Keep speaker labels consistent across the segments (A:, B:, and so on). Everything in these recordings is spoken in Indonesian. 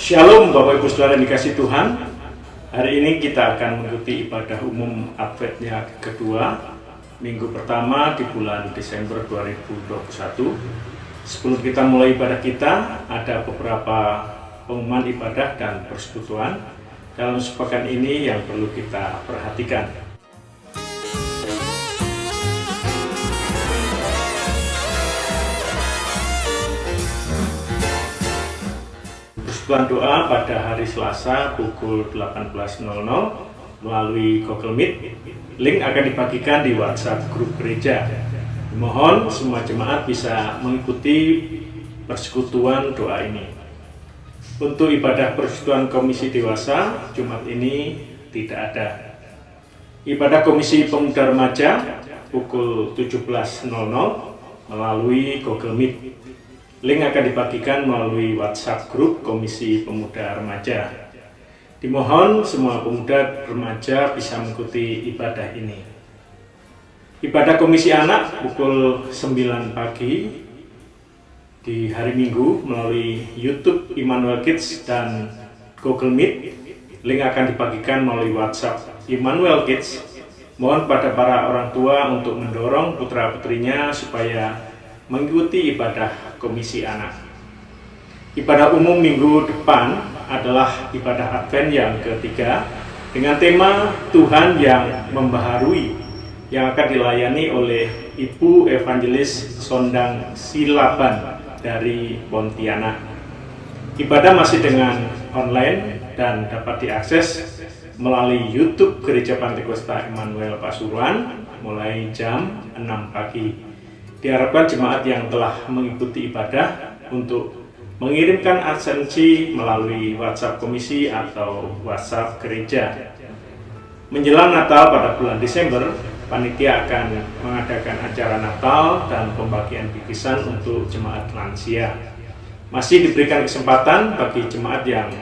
A: Shalom Bapak Ibu Saudara yang dikasihi Tuhan. Hari ini kita akan mengikuti ibadah umum Adventnya kedua, minggu pertama di bulan Desember 2021. Sebelum kita mulai ibadah kita, ada beberapa pengumuman ibadah dan persekutuan dalam sepekan ini yang perlu kita perhatikan. Persekutuan doa pada hari Selasa pukul 18.00 melalui Google Meet. Link akan dibagikan di WhatsApp grup gereja. Mohon semua jemaat bisa mengikuti persekutuan doa ini. Untuk ibadah persekutuan Komisi Dewasa, Jumat ini tidak ada. Ibadah Komisi Pemuda Remaja pukul 17.00 melalui Google Meet. Link akan dibagikan melalui WhatsApp grup Komisi Pemuda Remaja. Dimohon semua pemuda remaja bisa mengikuti ibadah ini. Ibadah Komisi Anak pukul 9 pagi di hari Minggu melalui YouTube Immanuel Kids dan Google Meet. Link akan dibagikan melalui WhatsApp Immanuel Kids. Mohon pada para orang tua untuk mendorong putra-putrinya supaya mengikuti ibadah Komisi Anak. Ibadah umum minggu depan adalah ibadah Advent yang ketiga dengan tema Tuhan yang Membaharui, yang akan dilayani oleh Ibu Evangelis Sondang Silaban dari Pontianak. Ibadah masih dengan online dan dapat diakses melalui YouTube Gereja Pantekosta Immanuel Pasuruan mulai jam 6 pagi. Diharapkan jemaat yang telah mengikuti ibadah untuk mengirimkan absensi melalui WhatsApp komisi atau WhatsApp gereja. Menjelang Natal pada bulan Desember, panitia akan mengadakan acara Natal dan pembagian bingkisan untuk jemaat lansia. Masih diberikan kesempatan bagi jemaat yang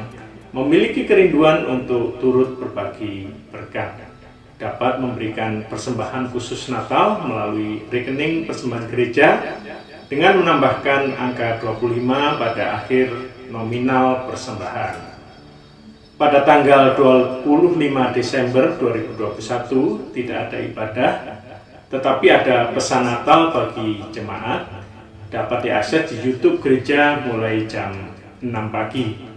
A: memiliki kerinduan untuk turut berbagi berkat, dapat memberikan persembahan khusus Natal melalui rekening persembahan gereja dengan menambahkan angka 25 pada akhir nominal persembahan. Pada tanggal 25 Desember 2021 tidak ada ibadah, tetapi ada pesan Natal bagi jemaat, dapat diakses di YouTube gereja mulai jam 6 pagi.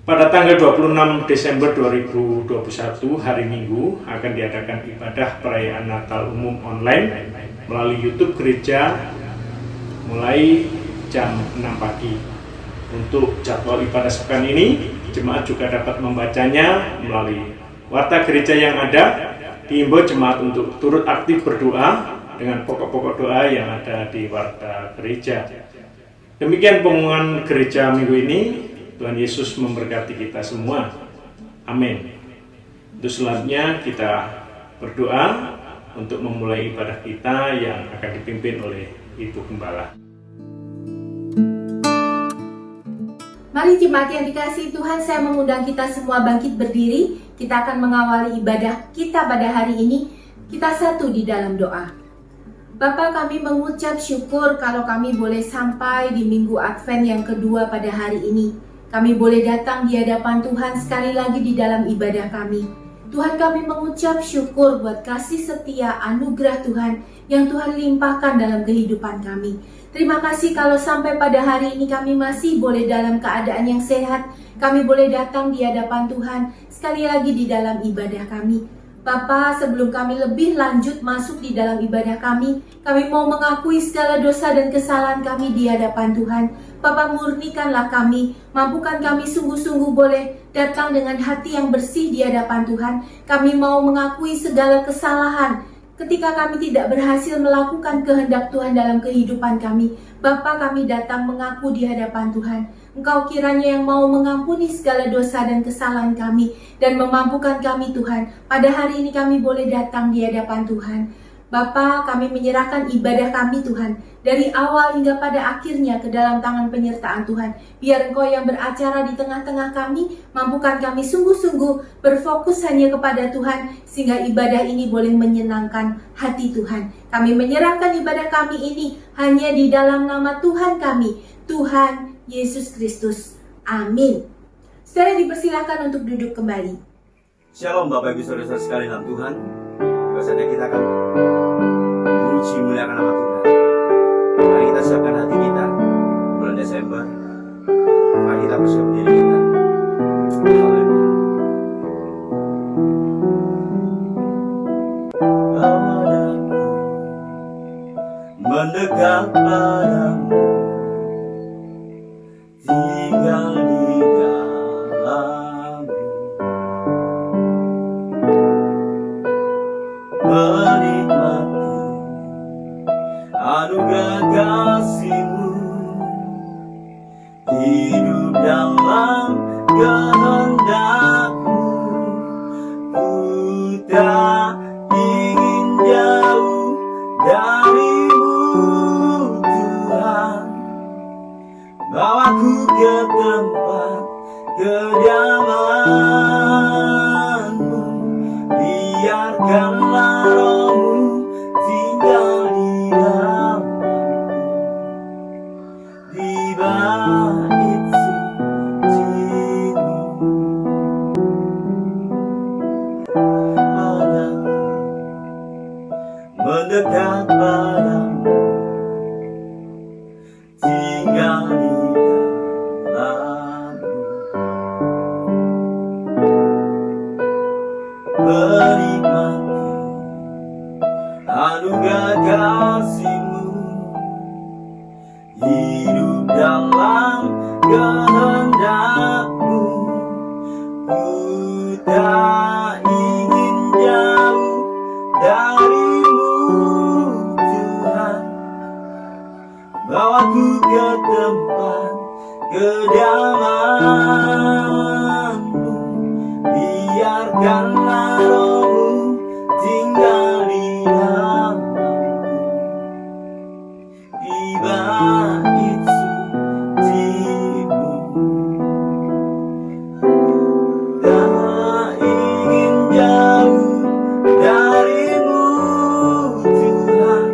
A: Pada tanggal 26 Desember 2021 hari Minggu akan diadakan ibadah perayaan Natal umum online melalui YouTube gereja mulai jam 6 pagi. Untuk jadwal ibadah sepekan ini, jemaat juga dapat membacanya melalui warta gereja yang ada. Diimbau jemaat untuk turut aktif berdoa dengan pokok-pokok doa yang ada di warta gereja. Demikian pengumuman gereja minggu ini. Tuhan Yesus memberkati kita semua. Amin. Untuk selanjutnya kita berdoa untuk memulai ibadah kita yang akan dipimpin oleh Ibu Gembala.
B: Mari jemaat yang dikasihi Tuhan, saya mengundang kita semua bangkit berdiri. Kita akan mengawali ibadah kita pada hari ini. Kita satu di dalam doa. Bapa, kami mengucap syukur kalau kami boleh sampai di minggu Advent yang kedua pada hari ini. Kami boleh datang di hadapan Tuhan sekali lagi di dalam ibadah kami. Tuhan, kami mengucap syukur buat kasih setia anugerah Tuhan yang Tuhan limpahkan dalam kehidupan kami. Terima kasih kalau sampai pada hari ini kami masih boleh dalam keadaan yang sehat. Kami boleh datang di hadapan Tuhan sekali lagi di dalam ibadah kami. Bapa, sebelum kami lebih lanjut masuk di dalam ibadah kami mau mengakui segala dosa dan kesalahan kami di hadapan Tuhan. Bapa, murnikanlah kami, mampukan kami sungguh-sungguh boleh datang dengan hati yang bersih di hadapan Tuhan. Kami mau mengakui segala kesalahan ketika kami tidak berhasil melakukan kehendak Tuhan dalam kehidupan kami. Bapa, kami datang mengaku di hadapan Tuhan. Engkau kiranya yang mau mengampuni segala dosa dan kesalahan kami dan memampukan kami Tuhan. Pada hari ini kami boleh datang di hadapan Tuhan. Bapa, kami menyerahkan ibadah kami Tuhan, dari awal hingga pada akhirnya ke dalam tangan penyertaan Tuhan. Biar Engkau yang beracara di tengah-tengah kami, mampukan kami sungguh-sungguh berfokus hanya kepada Tuhan, sehingga ibadah ini boleh menyenangkan hati Tuhan. Kami menyerahkan ibadah kami ini hanya di dalam nama Tuhan kami, Tuhan Yesus Kristus. Amin. Saudara dipersilakan untuk duduk kembali.
C: Shalom Bapak Ibu Saudara sekalian dalam Tuhan. Biasanya kita akan memuji muliakan nama Tuhan. Mari kita siapkan hati kita bulan Desember. Mari kita persiapkan diri kita. Haleluya. Mendekat padamu, tinggal di dalammu, menikmati anugerah kasih-Mu, hidup dalam kehendak-Mu. Ku tak ingin jauh dari-Mu, Tuhan. Bawaku ke tempat kediaman-Mu, biarkanlah Roh-Mu tinggal di dalamku, di bait suci-Mu. Padamu, mendekat padamu, tinggal di dalammu, menikmati anugerah kasih-Mu, hidup dalam kehendak-Mu. Ku tak ingin jauh dari-Mu, Tuhan. Bawaku ke tempat kediaman-Mu, biarkanlah Roh-Mu tinggal di dalamku, di bait suci-Mu. Tak ingin jauh dari-Mu, Tuhan.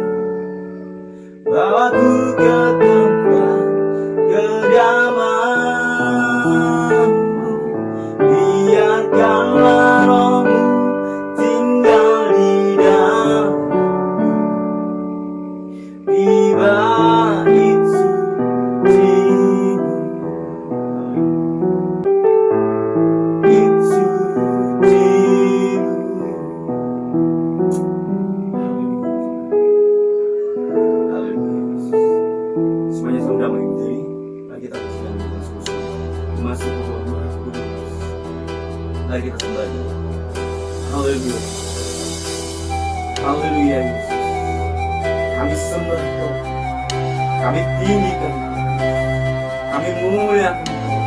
C: Bawaku ke tempat kediaman-Mu, biarkanlah Roh-Mu tinggal di dalamku, di bait suci-Mu, bait suci-Mu. Haleluya. Semuanya sudah mengikuti. Mari kita bersiap dengan sungguh-sungguh memasuki bulan Roh Kudus. Mari kita sembah Dia. Haleluya. Haleluya Yesus. Kami sembah Kau, kami tinggikan Kau, kami muliakan Kau.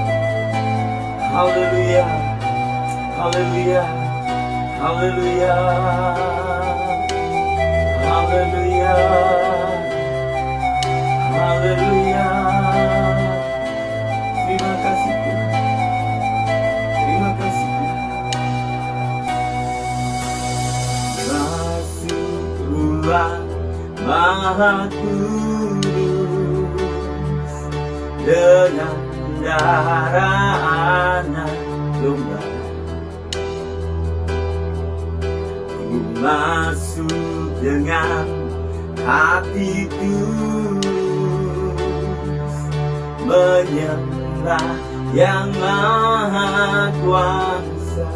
C: Haleluya. Haleluya. Haleluya. Haleluya. Haleluya. Terima kasih Tuhan. Terima kasih Tuhan. Masuk ruang Maha Kudus dengan darah Anak Domba. Ku masuk dengan hati tulus, menyembah Yang Maha Kuasa.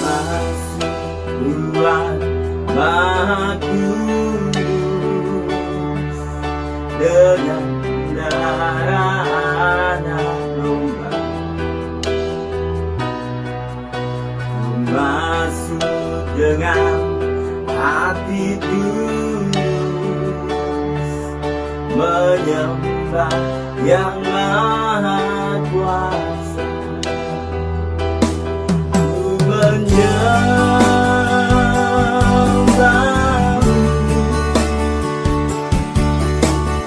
C: Masuk ruang Maha Kudus dengan darah Anak Domba. Masuk dengan hati tulus, menyembah Yang Maha Kuasa. Ku menyembah-Mu,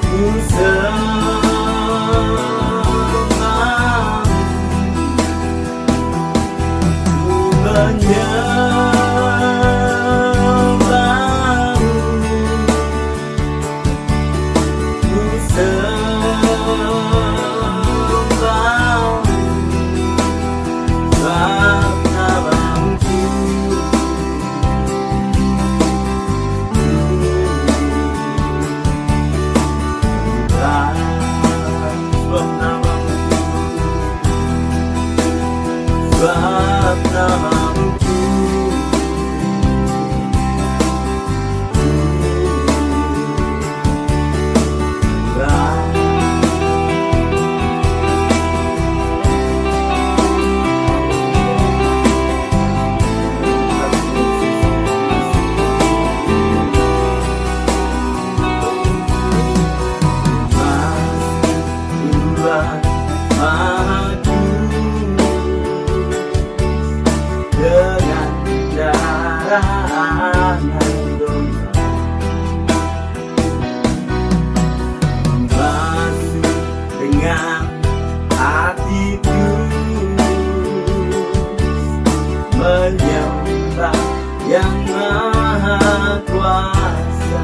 C: ku sembah-Mu, ku menyembah-Mu, namamu dengan darah domba, masuk dengan hati tulus, menyembah yang maha kuasa,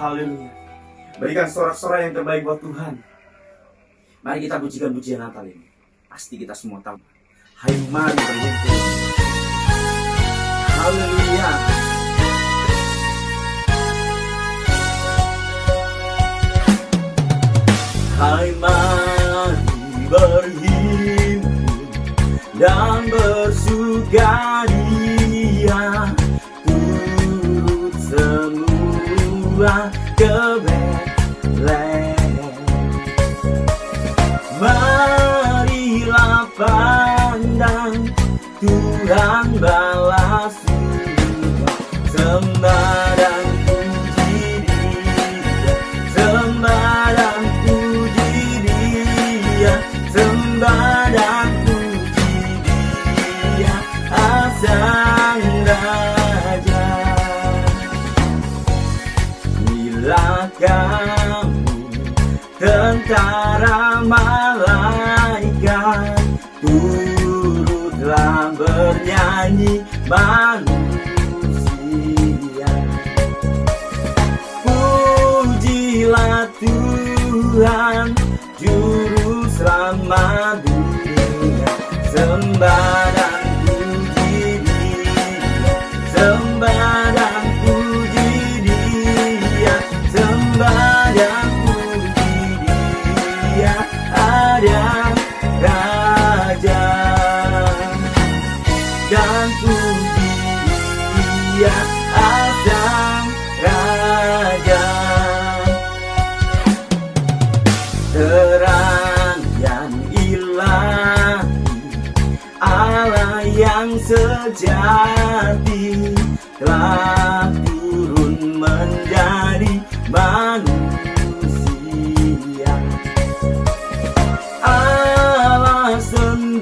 C: Haleluya. Berikan sorak-sorai yang terbaik buat Tuhan. Mari kita pujikan pujian Natal ini. Pasti kita semua tahu. Hai mari berhimpun. Haleluya. Hai mari berhimpun dan bersukaria, turut semua ke Betlehem. Marilah pandang Tuhan balas surga, sembah dan puji Dia, sembah dan puji Dia, sembah dan puji Dia, Sang Raja. Bila kamu tentara malaikat, turutlah bernyanyi manusia. Pujilah Tuhan, Juru Selamat dunia, sembah dan puji Dia, sembah dan puji Dia, sembah dan puji Dia, ada Raja dan puji Dia, Sang Raja. Terang yang ilahi, Allah yang sejati, telah turun menjadi menjadi manusia. Allah sendiri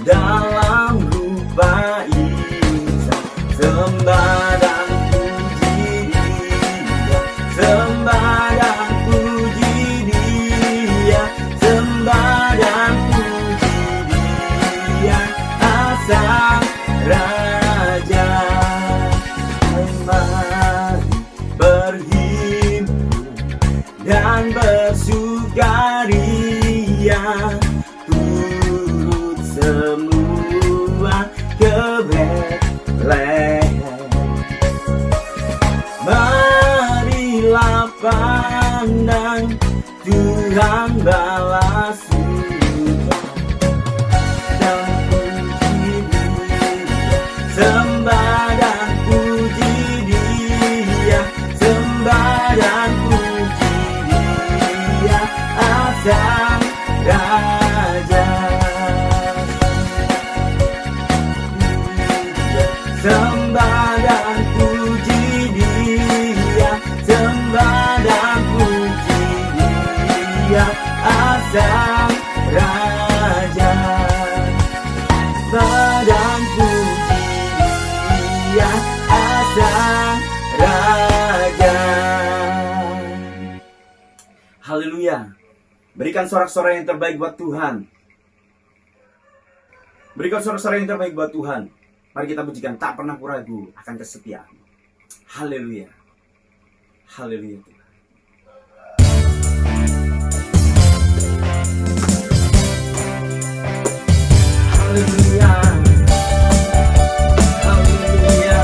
C: dalam rupa insan, sembah dan puji Dia, sembah dan puji Dia, sembah dan puji Dia, Sang Raja. Mari berhimpun dan bersukaria, turut semua ke Betlehem. Marilah pandang Tuhan balas surga dan puji Dia, sembah dan puji Dia, sembah dan puji Dia, Sang Raja. Sembah dan puji Dia, sembah dan puji Dia, Sang Raja. Sembah dan puji Dia, Sang Raja. Haleluya. Berikan sorak-sorai yang terbaik buat Tuhan. Berikan sorak-sorai yang terbaik buat Tuhan. Mari kita pujikan, tak pernah ku ragu akan kesetiaan. Haleluya. Haleluya Tuhan. Haleluya. Haleluya.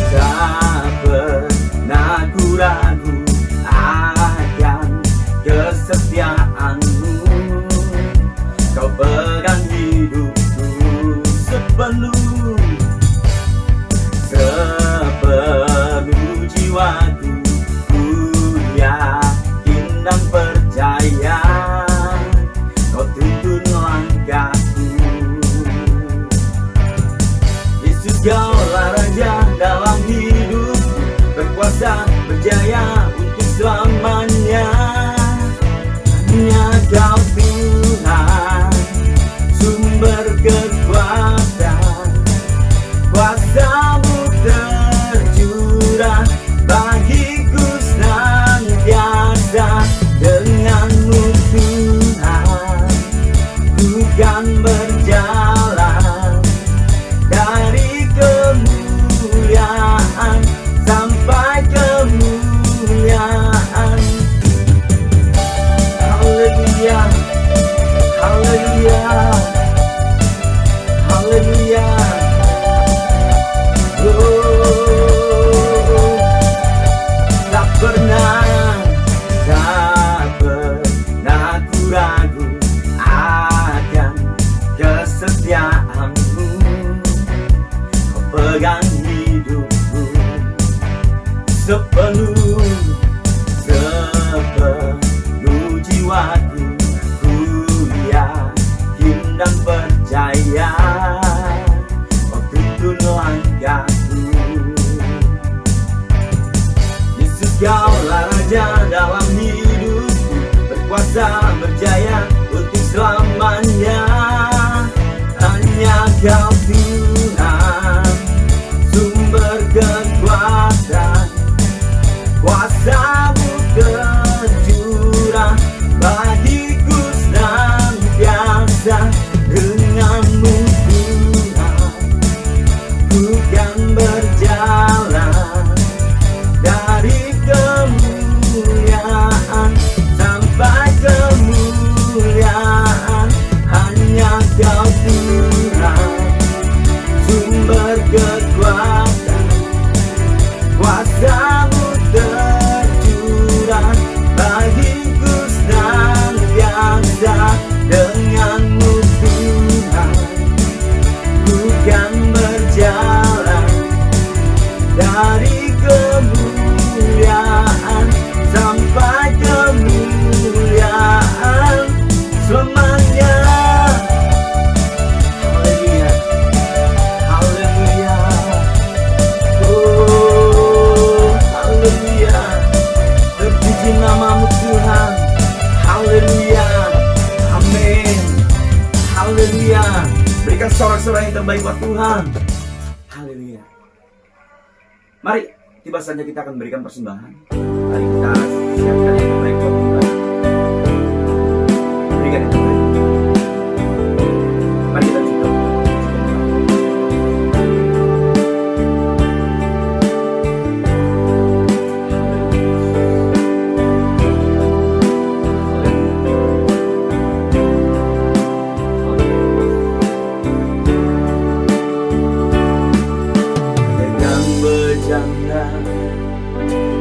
C: Tak pernah ku ragu akan kesetiaanmu. Kau pegang hidupku sepenuh jiwaku. Ku yakin dan percaya Kau tuntun langkahku. Yesus, Kaulah Raja dalam hidupku, berkuasa berjaya untuk selamanya. Hanya Kau Tuhan, sumber kekuatan, kuasa-Mu tercurah bagiku senantiasa. Dengan-Mu Tuhan, ku kan berjalan dari kemuliaan sampai kemuliaan. Haleluya, haleluya, haleluya. Tak pernah ku ragu akan kesetiaanmu. Kau pegang hidupku sepenuh jiwaku. Ku yakin dan percaya Kau tuntun langkahku. Yesus, Kaulah Raja dalam hidupku, berkuasa berjaya untuk selamanya. Hanya Kau Tuhan, sumber kekuatan, kuasa-Mu tercurah bagiku senantiasa. Dengan-Mu Tuhan, ku kan berjalan dari kemuliaan sampai kemuliaan. Hanya Kau Tuhan, Haleluya. Amin. Haleluya. Berikan sorak-sorai yang terbaik buat Tuhan. Haleluya. Mari, tiba saja kita akan memberikan persembahan. Mari kita siapkan yang terbaik buat Tuhan. Berikan yang terbaik. Mari kita cukup. Dengan berjanda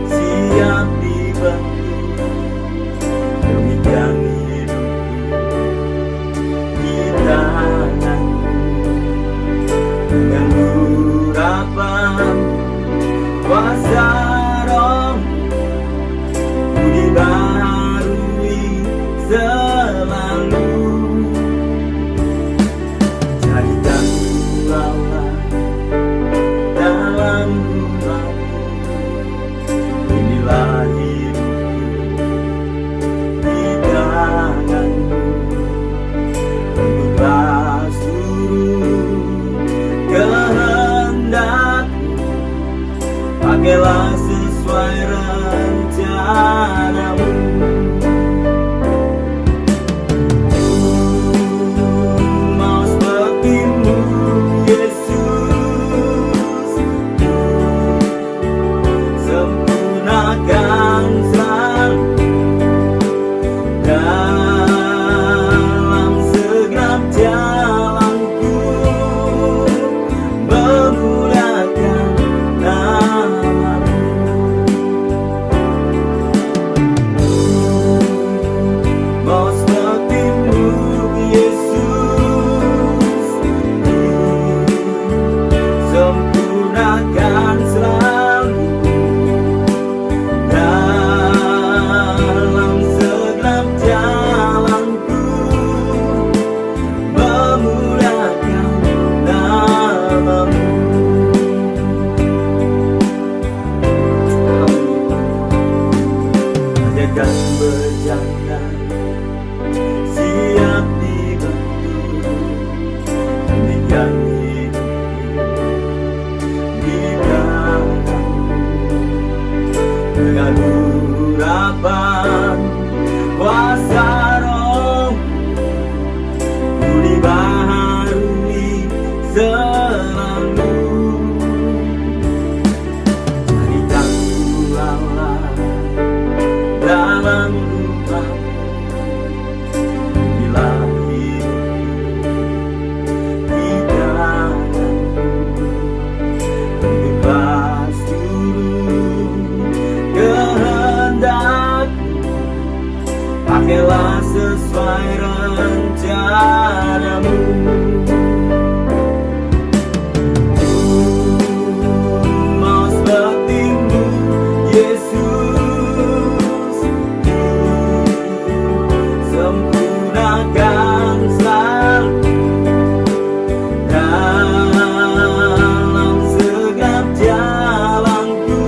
C: siap dibantu, demikian hidupku di tanganmu. Dengan urapan kuasa Roh-Mu, ku dibaharui selalu. Jadikan ku Allah dalam rumah-Mu, inilah hidupku di tangan-Mu. Bentuklah seluruh kehendak-Mu, pakailah sesuai rencana-Mu. Mau seperti-Mu, Yesus, sempurnakan selalu dalam segenap jalanku, memuliakan nama-Mu. Mau seperti-Mu, Yesus, sempurnakan selalu dalam segenap jalanku, memuliakan nama-Mu. Bagaikan berjanda siap dibantu, demikian hidupku di tangan-Mu. Dengan urapan kuasa Roh-Mu, ku dibaharui selalu. Jadikan ku Allah dalam rumah-Mu, inilah hidupku di tangan-Mu. Bentuklah seluruh kehendak-Mu, pakailah sesuai rencana-Mu. Mau seperti-Mu, Yesus, sempurnakan selalu dalam segenap jalanku,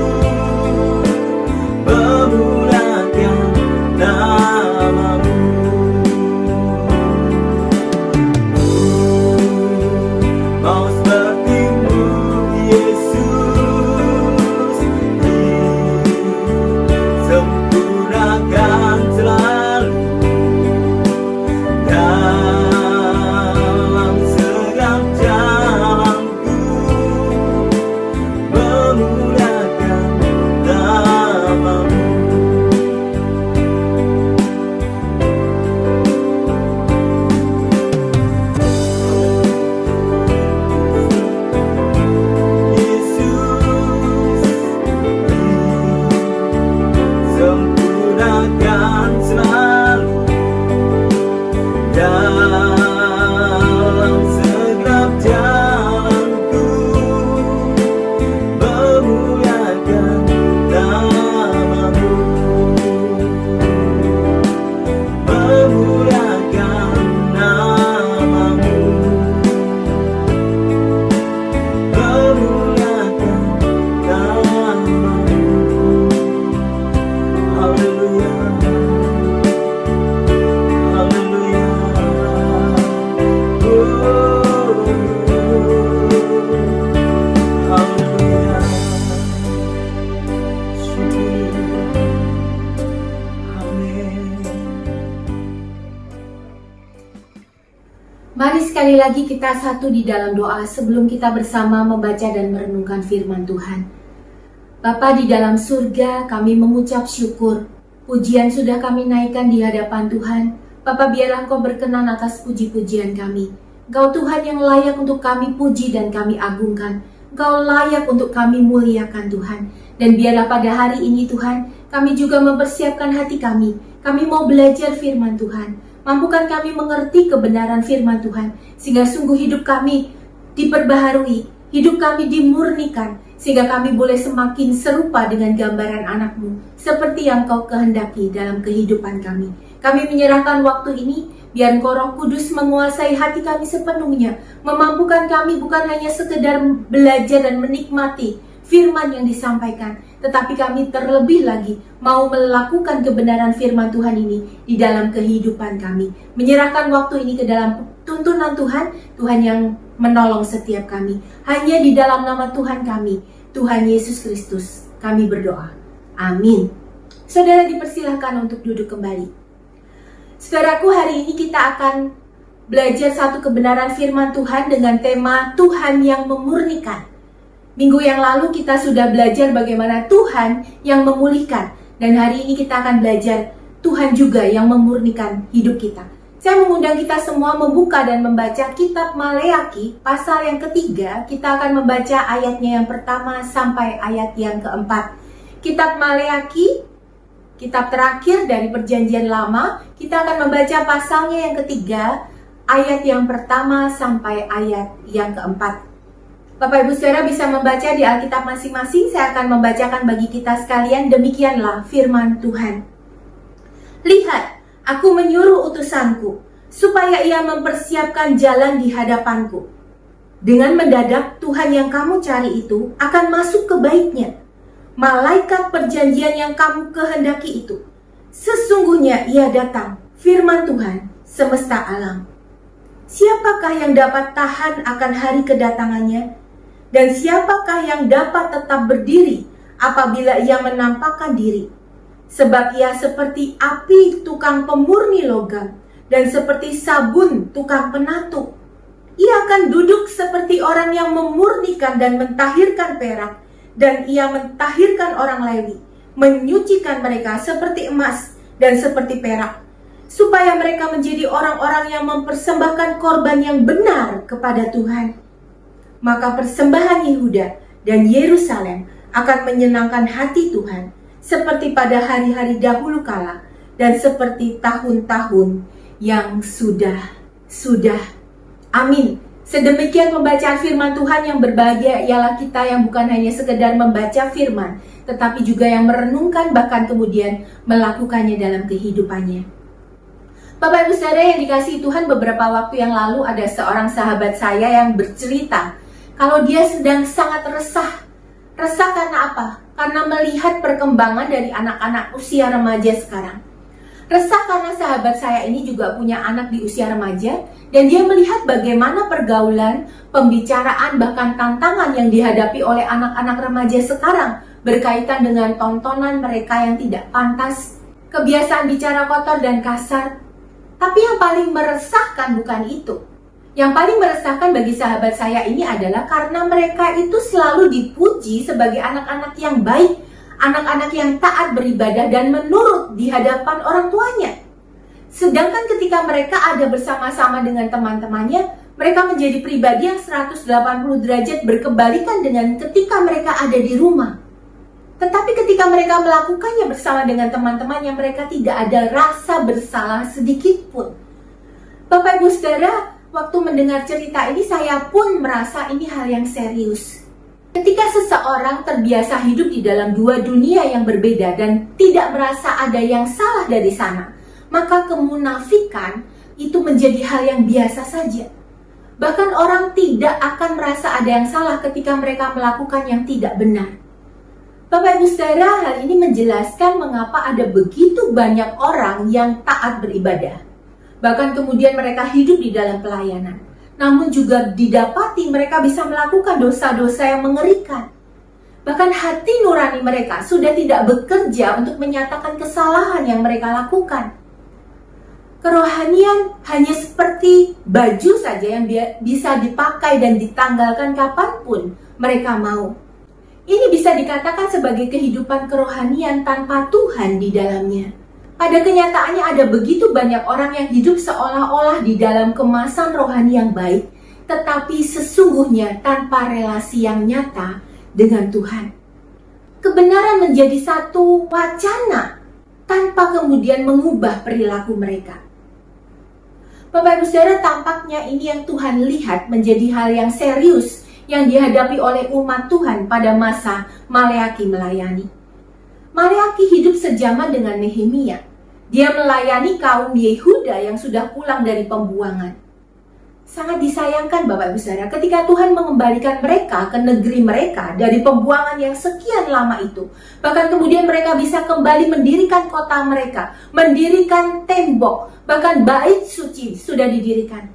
C: memuliakan nama-Mu.
B: Mari sekali lagi kita satu di dalam doa sebelum kita bersama membaca dan merenungkan firman Tuhan. Bapa di dalam surga, kami mengucap syukur. Pujian sudah kami naikkan di hadapan Tuhan. Bapa, biarlah Engkau berkenan atas puji-pujian kami. Engkau Tuhan yang layak untuk kami puji dan kami agungkan. Engkau layak untuk kami muliakan Tuhan. Dan biarlah pada hari ini Tuhan, kami juga mempersiapkan hati kami. Kami mau belajar firman Tuhan. Mampukan kami mengerti kebenaran firman Tuhan, sehingga sungguh hidup kami diperbaharui, hidup kami dimurnikan, sehingga kami boleh semakin serupa dengan gambaran anak-Mu, seperti yang Kau kehendaki dalam kehidupan kami. Kami menyerahkan waktu ini, biar Engkau Roh Kudus menguasai hati kami sepenuhnya, memampukan kami bukan hanya sekedar belajar dan menikmati firman yang disampaikan, tetapi kami terlebih lagi mau melakukan kebenaran firman Tuhan ini di dalam kehidupan kami. Menyerahkan waktu ini ke dalam tuntunan Tuhan, Tuhan yang menolong setiap kami. Hanya di dalam nama Tuhan kami, Tuhan Yesus Kristus, kami berdoa. Amin. Saudara dipersilahkan untuk duduk kembali. Saudaraku, hari ini kita akan belajar satu kebenaran firman Tuhan dengan tema Tuhan yang memurnikan. Minggu yang lalu kita sudah belajar bagaimana Tuhan yang memulihkan. Dan hari ini kita akan belajar Tuhan juga yang memurnikan hidup kita. Saya mengundang kita semua membuka dan membaca kitab Maleaki pasal yang ketiga. Kita akan membaca ayatnya yang pertama sampai ayat yang keempat. Kitab Maleaki, kitab terakhir dari perjanjian lama. Kita akan membaca pasalnya yang ketiga, ayat yang pertama sampai ayat yang keempat. Bapak Ibu Saudara bisa membaca di Alkitab masing-masing. Saya akan membacakan bagi kita sekalian. Demikianlah firman Tuhan. Lihat, aku menyuruh utusanku, supaya ia mempersiapkan jalan di hadapanku. Dengan mendadak Tuhan yang kamu cari itu akan masuk ke baitnya. Malaikat perjanjian yang kamu kehendaki itu, sesungguhnya ia datang, firman Tuhan semesta alam. Siapakah yang dapat tahan akan hari kedatangannya? Dan siapakah yang dapat tetap berdiri apabila ia menampakkan diri? Sebab ia seperti api tukang pemurni logam, dan seperti sabun tukang penatu. Ia akan duduk seperti orang yang memurnikan dan mentahirkan perak, dan ia mentahirkan orang Lewi, menyucikan mereka seperti emas dan seperti perak, supaya mereka menjadi orang-orang yang mempersembahkan korban yang benar kepada Tuhan. Maka persembahan Yehuda dan Yerusalem akan menyenangkan hati Tuhan, seperti pada hari-hari dahulu kala, dan seperti tahun-tahun yang sudah. Amin. Sedemikian pembacaan firman Tuhan. Yang berbahagia ialah kita yang bukan hanya sekedar membaca firman, tetapi juga yang merenungkan, bahkan kemudian melakukannya dalam kehidupannya. Bapak Ibu Saudara yang dikasihi Tuhan, beberapa waktu yang lalu ada seorang sahabat saya yang bercerita kalau dia sedang sangat resah. Resah karena apa? Karena melihat perkembangan dari anak-anak usia remaja sekarang. Resah karena sahabat saya ini juga punya anak di usia remaja, dan dia melihat bagaimana pergaulan, pembicaraan, bahkan tantangan yang dihadapi oleh anak-anak remaja sekarang berkaitan dengan tontonan mereka yang tidak pantas, kebiasaan bicara kotor dan kasar. Tapi yang paling meresahkan bukan itu. Yang paling meresahkan bagi sahabat saya ini adalah karena mereka itu selalu dipuji sebagai anak-anak yang baik, anak-anak yang taat beribadah dan menurut di hadapan orang tuanya. Sedangkan ketika mereka ada bersama-sama dengan teman-temannya, mereka menjadi pribadi yang 180 derajat berkebalikan dengan ketika mereka ada di rumah. Tetapi ketika mereka melakukannya bersama dengan teman-temannya, mereka tidak ada rasa bersalah sedikit pun. Bapak Ibu Saudara, waktu mendengar cerita ini saya pun merasa ini hal yang serius. Ketika seseorang terbiasa hidup di dalam dua dunia yang berbeda dan tidak merasa ada yang salah dari sana, maka kemunafikan itu menjadi hal yang biasa saja. Bahkan orang tidak akan merasa ada yang salah ketika mereka melakukan yang tidak benar. Bapak Ibu Saudara, hal ini menjelaskan mengapa ada begitu banyak orang yang taat beribadah. Bahkan kemudian mereka hidup di dalam pelayanan. Namun juga didapati mereka bisa melakukan dosa-dosa yang mengerikan. Bahkan hati nurani mereka sudah tidak bekerja untuk menyatakan kesalahan yang mereka lakukan. Kerohanian hanya seperti baju saja yang bisa dipakai dan ditanggalkan kapanpun mereka mau. Ini bisa dikatakan sebagai kehidupan kerohanian tanpa Tuhan di dalamnya. Pada kenyataannya ada begitu banyak orang yang hidup seolah-olah di dalam kemasan rohani yang baik, tetapi sesungguhnya tanpa relasi yang nyata dengan Tuhan. Kebenaran menjadi satu wacana tanpa kemudian mengubah perilaku mereka. Bapak Ibu Saudara, tampaknya ini yang Tuhan lihat menjadi hal yang serius yang dihadapi oleh umat Tuhan pada masa Maleaki melayani. Maleaki hidup sejaman dengan Nehemia. Dia melayani kaum Yehuda yang sudah pulang dari pembuangan. Sangat disayangkan Bapak Ibu Saudara, ketika Tuhan mengembalikan mereka ke negeri mereka dari pembuangan yang sekian lama itu. Bahkan kemudian mereka bisa kembali mendirikan kota mereka, mendirikan tembok, bahkan bait suci sudah didirikan.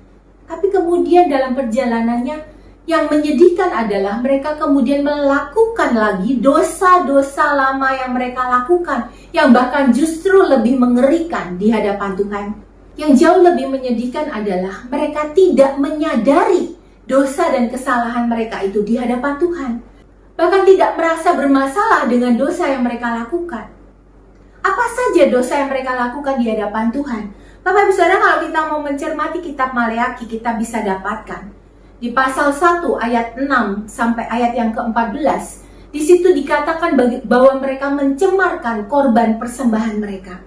B: Tapi kemudian dalam perjalanannya yang menyedihkan adalah mereka kemudian melakukan lagi dosa-dosa lama yang mereka lakukan, yang bahkan justru lebih mengerikan di hadapan Tuhan. Yang jauh lebih menyedihkan adalah mereka tidak menyadari dosa dan kesalahan mereka itu di hadapan Tuhan. Bahkan tidak merasa bermasalah dengan dosa yang mereka lakukan. Apa saja dosa yang mereka lakukan di hadapan Tuhan? Bapak Ibu Saudara, kalau kita mau mencermati kitab Maleaki, kita bisa dapatkan di pasal 1 ayat 6 sampai ayat yang ke-14, di situ dikatakan bahwa mereka mencemarkan korban persembahan mereka.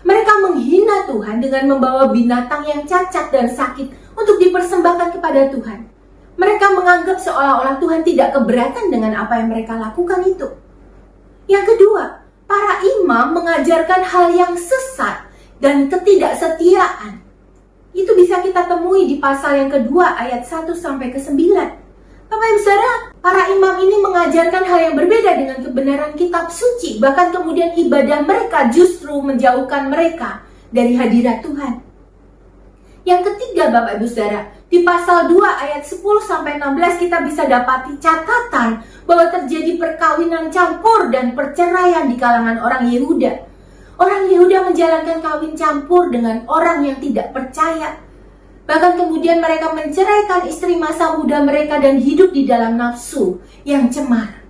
B: Mereka menghina Tuhan dengan membawa binatang yang cacat dan sakit untuk dipersembahkan kepada Tuhan. Mereka menganggap seolah-olah Tuhan tidak keberatan dengan apa yang mereka lakukan itu. Yang kedua, para imam mengajarkan hal yang sesat dan ketidaksetiaan. Itu bisa kita temui di pasal yang kedua ayat 1 sampai ke 9. Bapak Ibu Saudara, para imam ini mengajarkan hal yang berbeda dengan kebenaran kitab suci. Bahkan kemudian ibadah mereka justru menjauhkan mereka dari hadirat Tuhan. Yang ketiga Bapak Ibu Saudara, di pasal 2 ayat 10 sampai 16 kita bisa dapati catatan bahwa terjadi perkawinan campur dan perceraian di kalangan orang Yehuda. Orang Yehuda menjalankan kawin campur dengan orang yang tidak percaya. Bahkan kemudian mereka menceraikan istri masa muda mereka dan hidup di dalam nafsu yang cemar.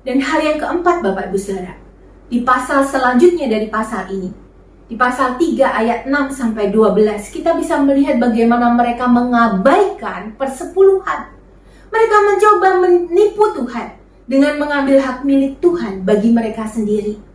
B: Dan hal yang keempat Bapak Ibu Saudara, di pasal selanjutnya dari pasal ini, di pasal 3 ayat 6 sampai 12, kita bisa melihat bagaimana mereka mengabaikan persepuluhan. Mereka mencoba menipu Tuhan dengan mengambil hak milik Tuhan bagi mereka sendiri.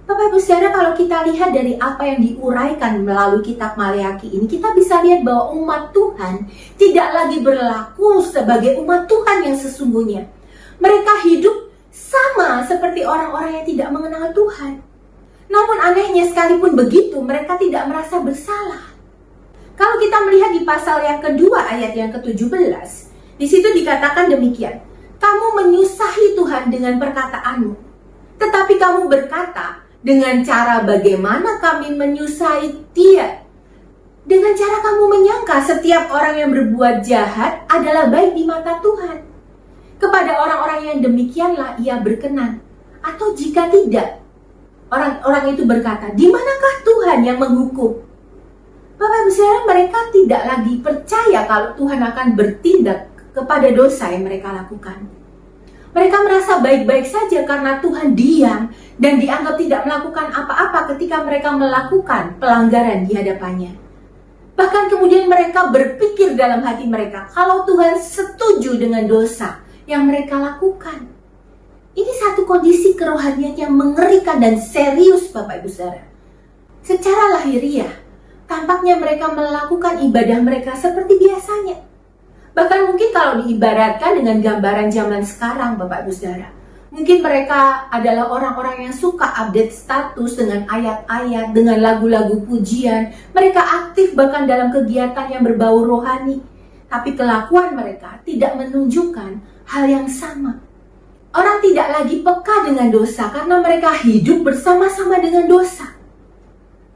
B: Bapak Ibu Saudara, kalau kita lihat dari apa yang diuraikan melalui kitab Maleaki ini, kita bisa lihat bahwa umat Tuhan tidak lagi berlaku sebagai umat Tuhan yang sesungguhnya. Mereka hidup sama seperti orang-orang yang tidak mengenal Tuhan. Namun anehnya sekalipun begitu, mereka tidak merasa bersalah. Kalau kita melihat di pasal yang kedua ayat yang ke-17, di situ dikatakan demikian. Kamu menyusahi Tuhan dengan perkataanmu, tetapi kamu berkata, dengan cara bagaimana kami menyusahi Dia? Dengan cara kamu menyangka setiap orang yang berbuat jahat adalah baik di mata Tuhan. Kepada orang-orang yang demikianlah Ia berkenan. Atau jika tidak, orang-orang itu berkata, di manakah Tuhan yang menghukum? Bapak Ibu Saudara, mereka tidak lagi percaya kalau Tuhan akan bertindak kepada dosa yang mereka lakukan. Mereka merasa baik-baik saja karena Tuhan diam dan dianggap tidak melakukan apa-apa ketika mereka melakukan pelanggaran di hadapannya. Bahkan kemudian mereka berpikir dalam hati mereka kalau Tuhan setuju dengan dosa yang mereka lakukan. Ini satu kondisi kerohanian yang mengerikan dan serius Bapak Ibu Saudara. Secara lahiriah, tampaknya mereka melakukan ibadah mereka seperti biasanya. Bahkan mungkin kalau diibaratkan dengan gambaran zaman sekarang Bapak Ibu Saudara, mungkin mereka adalah orang-orang yang suka update status dengan ayat-ayat, dengan lagu-lagu pujian. Mereka aktif bahkan dalam kegiatan yang berbau rohani. Tapi kelakuan mereka tidak menunjukkan hal yang sama. Orang tidak lagi peka dengan dosa karena mereka hidup bersama-sama dengan dosa.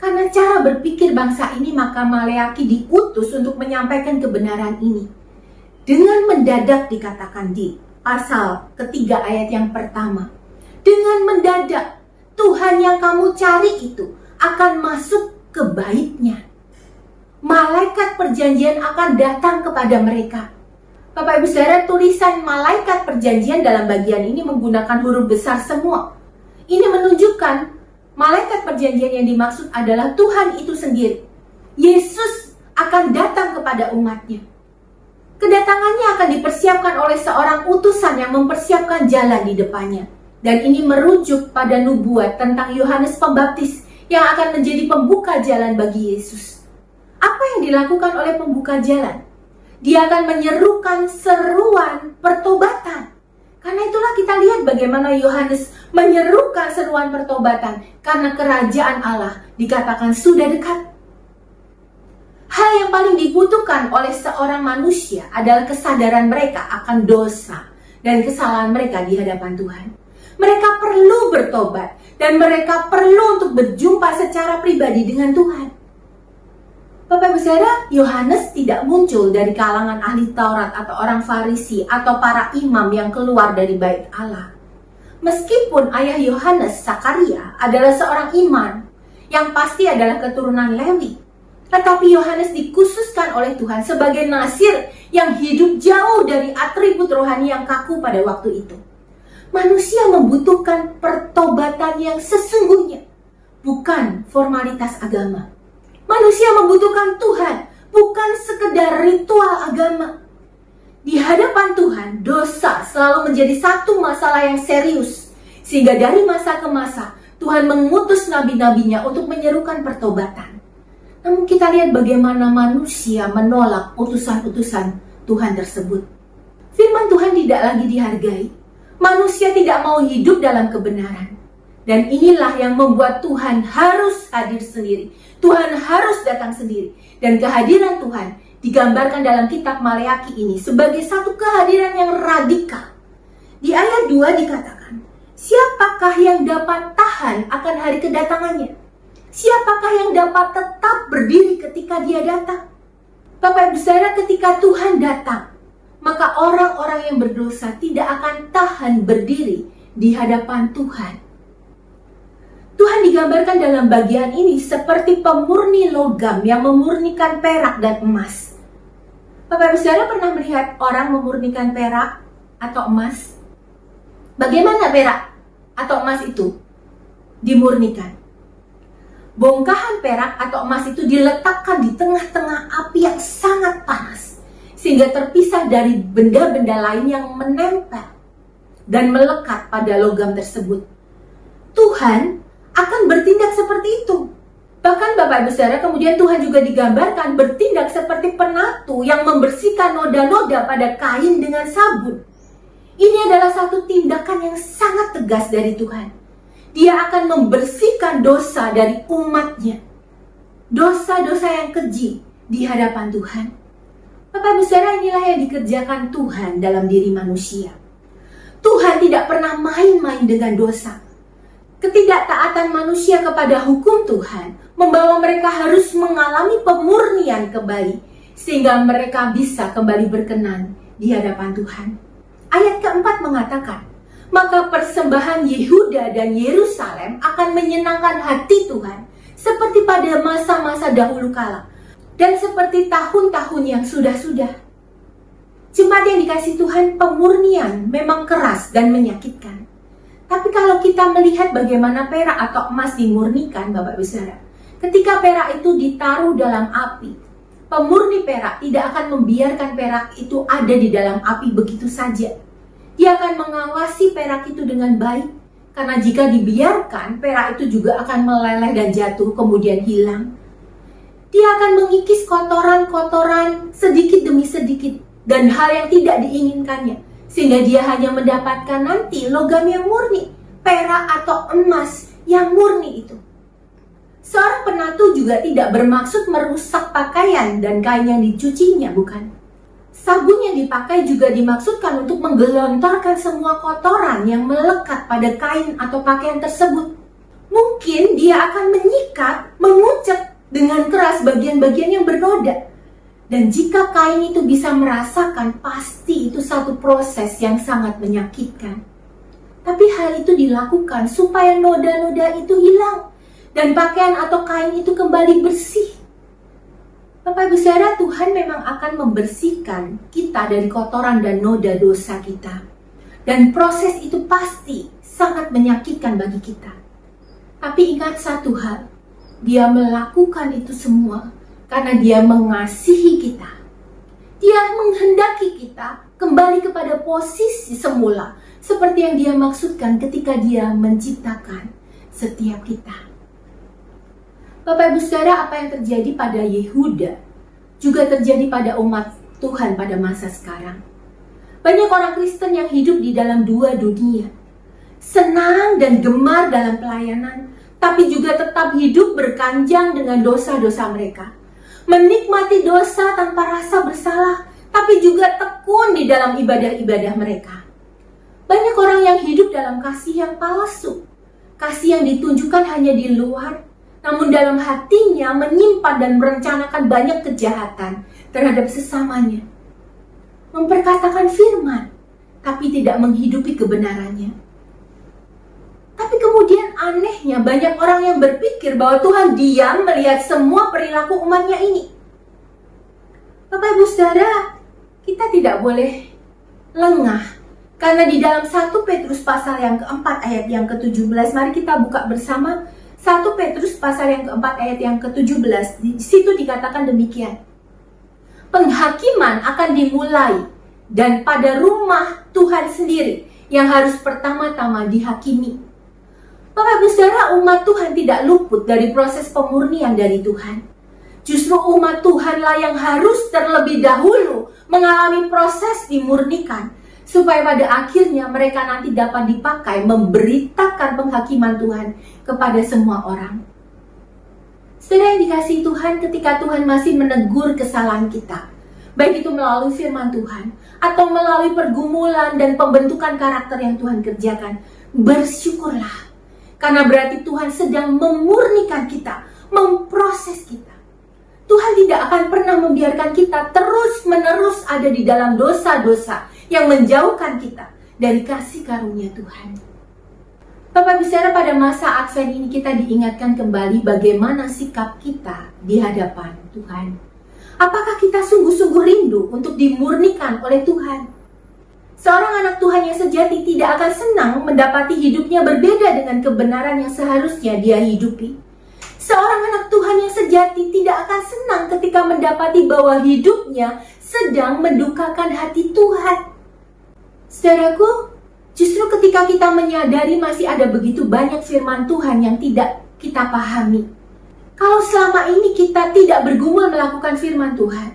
B: Karena cara berpikir bangsa ini, maka Maleaki diutus untuk menyampaikan kebenaran ini. Dengan mendadak dikatakan di pasal ketiga ayat yang pertama. Dengan mendadak Tuhan yang kamu cari itu akan masuk kebaiknya. Malaikat perjanjian akan datang kepada mereka. Bapak Ibu Saudara, tulisan malaikat perjanjian dalam bagian ini menggunakan huruf besar semua. Ini menunjukkan malaikat perjanjian yang dimaksud adalah Tuhan itu sendiri. Yesus akan datang kepada umatnya. Kedatangannya akan dipersiapkan oleh seorang utusan yang mempersiapkan jalan di depannya. Dan ini merujuk pada nubuat tentang Yohanes Pembaptis yang akan menjadi pembuka jalan bagi Yesus. Apa yang dilakukan oleh pembuka jalan? Dia akan menyerukan seruan pertobatan. Karena itulah kita lihat bagaimana Yohanes menyerukan seruan pertobatan. Karena kerajaan Allah dikatakan sudah dekat. Hal yang paling dibutuhkan oleh seorang manusia adalah kesadaran mereka akan dosa dan kesalahan mereka di hadapan Tuhan. Mereka perlu bertobat dan mereka perlu untuk berjumpa secara pribadi dengan Tuhan. Bapak Ibu Saudara, Yohanes tidak muncul dari kalangan ahli Taurat atau orang Farisi atau para imam yang keluar dari bait Allah. Meskipun ayah Yohanes, Sakaria, adalah seorang imam yang pasti adalah keturunan Lewi, tetapi Yohanes dikhususkan oleh Tuhan sebagai nasir yang hidup jauh dari atribut rohani yang kaku pada waktu itu. Manusia membutuhkan pertobatan yang sesungguhnya, bukan formalitas agama. Manusia membutuhkan Tuhan, bukan sekedar ritual agama. Di hadapan Tuhan, dosa selalu menjadi satu masalah yang serius. Sehingga dari masa ke masa, Tuhan mengutus nabi-nabinya untuk menyerukan pertobatan. Namun kita lihat bagaimana manusia menolak utusan-utusan Tuhan tersebut. Firman Tuhan tidak lagi dihargai. Manusia tidak mau hidup dalam kebenaran. Dan inilah yang membuat Tuhan harus hadir sendiri. Tuhan harus datang sendiri. Dan kehadiran Tuhan digambarkan dalam kitab Maleaki ini sebagai satu kehadiran yang radikal. Di ayat 2 dikatakan, siapakah yang dapat tahan akan hari kedatangannya? Siapakah yang dapat tetap berdiri ketika dia datang? Bapak Ibu Saudara, ketika Tuhan datang, maka orang-orang yang berdosa tidak akan tahan berdiri di hadapan Tuhan. Tuhan digambarkan dalam bagian ini seperti pemurni logam yang memurnikan perak dan emas. Bapak Ibu Saudara pernah melihat orang memurnikan perak atau emas? Bagaimana perak atau emas itu dimurnikan? Bongkahan perak atau emas itu diletakkan di tengah-tengah api yang sangat panas, sehingga terpisah dari benda-benda lain yang menempel dan melekat pada logam tersebut. Tuhan akan bertindak seperti itu. Bahkan Bapak Ibu Saudara, kemudian Tuhan juga digambarkan bertindak seperti penatu yang membersihkan noda-noda pada kain dengan sabun. Ini adalah satu tindakan yang sangat tegas dari Tuhan. Dia akan membersihkan dosa dari umatnya. Dosa-dosa yang keji di hadapan Tuhan. Bapak Ibu Saudara, inilah yang dikerjakan Tuhan dalam diri manusia. Tuhan tidak pernah main-main dengan dosa. Ketidaktaatan manusia kepada hukum Tuhan membawa mereka harus mengalami pemurnian kembali, sehingga mereka bisa kembali berkenan di hadapan Tuhan. Ayat keempat mengatakan, maka persembahan Yehuda dan Yerusalem akan menyenangkan hati Tuhan, seperti pada masa-masa dahulu kala, dan seperti tahun-tahun yang sudah-sudah. Jemaat yang dikasihi Tuhan, pemurnian memang keras dan menyakitkan. Tapi kalau kita melihat bagaimana perak atau emas dimurnikan, Bapak Ibu Saudara, ketika perak itu ditaruh dalam api, pemurni perak tidak akan membiarkan perak itu ada di dalam api begitu saja. Dia akan mengawasi perak itu dengan baik, karena jika dibiarkan, perak itu juga akan meleleh dan jatuh kemudian hilang. Dia akan mengikis kotoran-kotoran sedikit demi sedikit dan hal yang tidak diinginkannya, sehingga dia hanya mendapatkan nanti logam yang murni, perak atau emas yang murni itu. Seorang penatu juga tidak bermaksud merusak pakaian dan kain yang dicucinya, bukan? Sabun yang dipakai juga dimaksudkan untuk menggelontorkan semua kotoran yang melekat pada kain atau pakaian tersebut. Mungkin dia akan menyikat, mengucek dengan keras bagian-bagian yang bernoda. Dan jika kain itu bisa merasakan, pasti itu satu proses yang sangat menyakitkan. Tapi hal itu dilakukan supaya noda-noda itu hilang. dan pakaian atau kain itu kembali bersih. Bapak Ibu Saudara, Tuhan memang akan membersihkan kita dari kotoran dan noda dosa kita. Dan proses itu pasti sangat menyakitkan bagi kita. Tapi ingat satu hal, Dia melakukan itu semua karena Dia mengasihi kita. Dia menghendaki kita kembali kepada posisi semula, seperti yang Dia maksudkan ketika Dia menciptakan setiap kita. Bapak Ibu Saudara, apa yang terjadi pada Yehuda juga terjadi pada umat Tuhan pada masa sekarang. Banyak orang Kristen yang hidup di dalam dua dunia, senang dan gemar dalam pelayanan, tapi juga tetap hidup berkanjang dengan dosa-dosa mereka. Menikmati dosa tanpa rasa bersalah, tapi juga tekun di dalam ibadah-ibadah mereka. Banyak orang yang hidup dalam kasih yang palsu, kasih yang ditunjukkan hanya di luar, namun dalam hatinya menyimpan dan merencanakan banyak kejahatan terhadap sesamanya. Memperkatakan firman, tapi tidak menghidupi kebenarannya. Tapi kemudian anehnya banyak orang yang berpikir bahwa Tuhan diam melihat semua perilaku umatnya ini. Bapak Ibu Saudara, kita tidak boleh lengah. Karena di dalam 1 Petrus pasal yang keempat ayat yang ke-17, mari kita buka bersama 1 Petrus pasal yang keempat ayat yang ke-17. Di situ dikatakan demikian. Penghakiman akan dimulai dan pada rumah Tuhan sendiri yang harus pertama-tama dihakimi. Bapak Ibu Saudara, umat Tuhan tidak luput dari proses pemurnian dari Tuhan. Justru umat Tuhanlah yang harus terlebih dahulu mengalami proses dimurnikan, supaya pada akhirnya mereka nanti dapat dipakai memberitakan penghakiman Tuhan kepada semua orang. Saudara yang dikasihi Tuhan, ketika Tuhan masih menegur kesalahan kita, baik itu melalui firman Tuhan atau melalui pergumulan dan pembentukan karakter yang Tuhan kerjakan, bersyukurlah. Karena berarti Tuhan sedang memurnikan kita, memproses kita. Tuhan tidak akan pernah membiarkan kita terus-menerus ada di dalam dosa-dosa yang menjauhkan kita dari kasih karunia Tuhan. Bapak Ibu Saudara, pada masa Advent ini kita diingatkan kembali bagaimana sikap kita di hadapan Tuhan. Apakah kita sungguh-sungguh rindu untuk dimurnikan oleh Tuhan? Seorang anak Tuhan yang sejati tidak akan senang mendapati hidupnya berbeda dengan kebenaran yang seharusnya dia hidupi. Seorang anak Tuhan yang sejati tidak akan senang ketika mendapati bahwa hidupnya sedang mendukakan hati Tuhan. Saudaraku, justru ketika kita menyadari masih ada begitu banyak firman Tuhan yang tidak kita pahami. Kalau selama ini kita tidak bergumul melakukan firman Tuhan,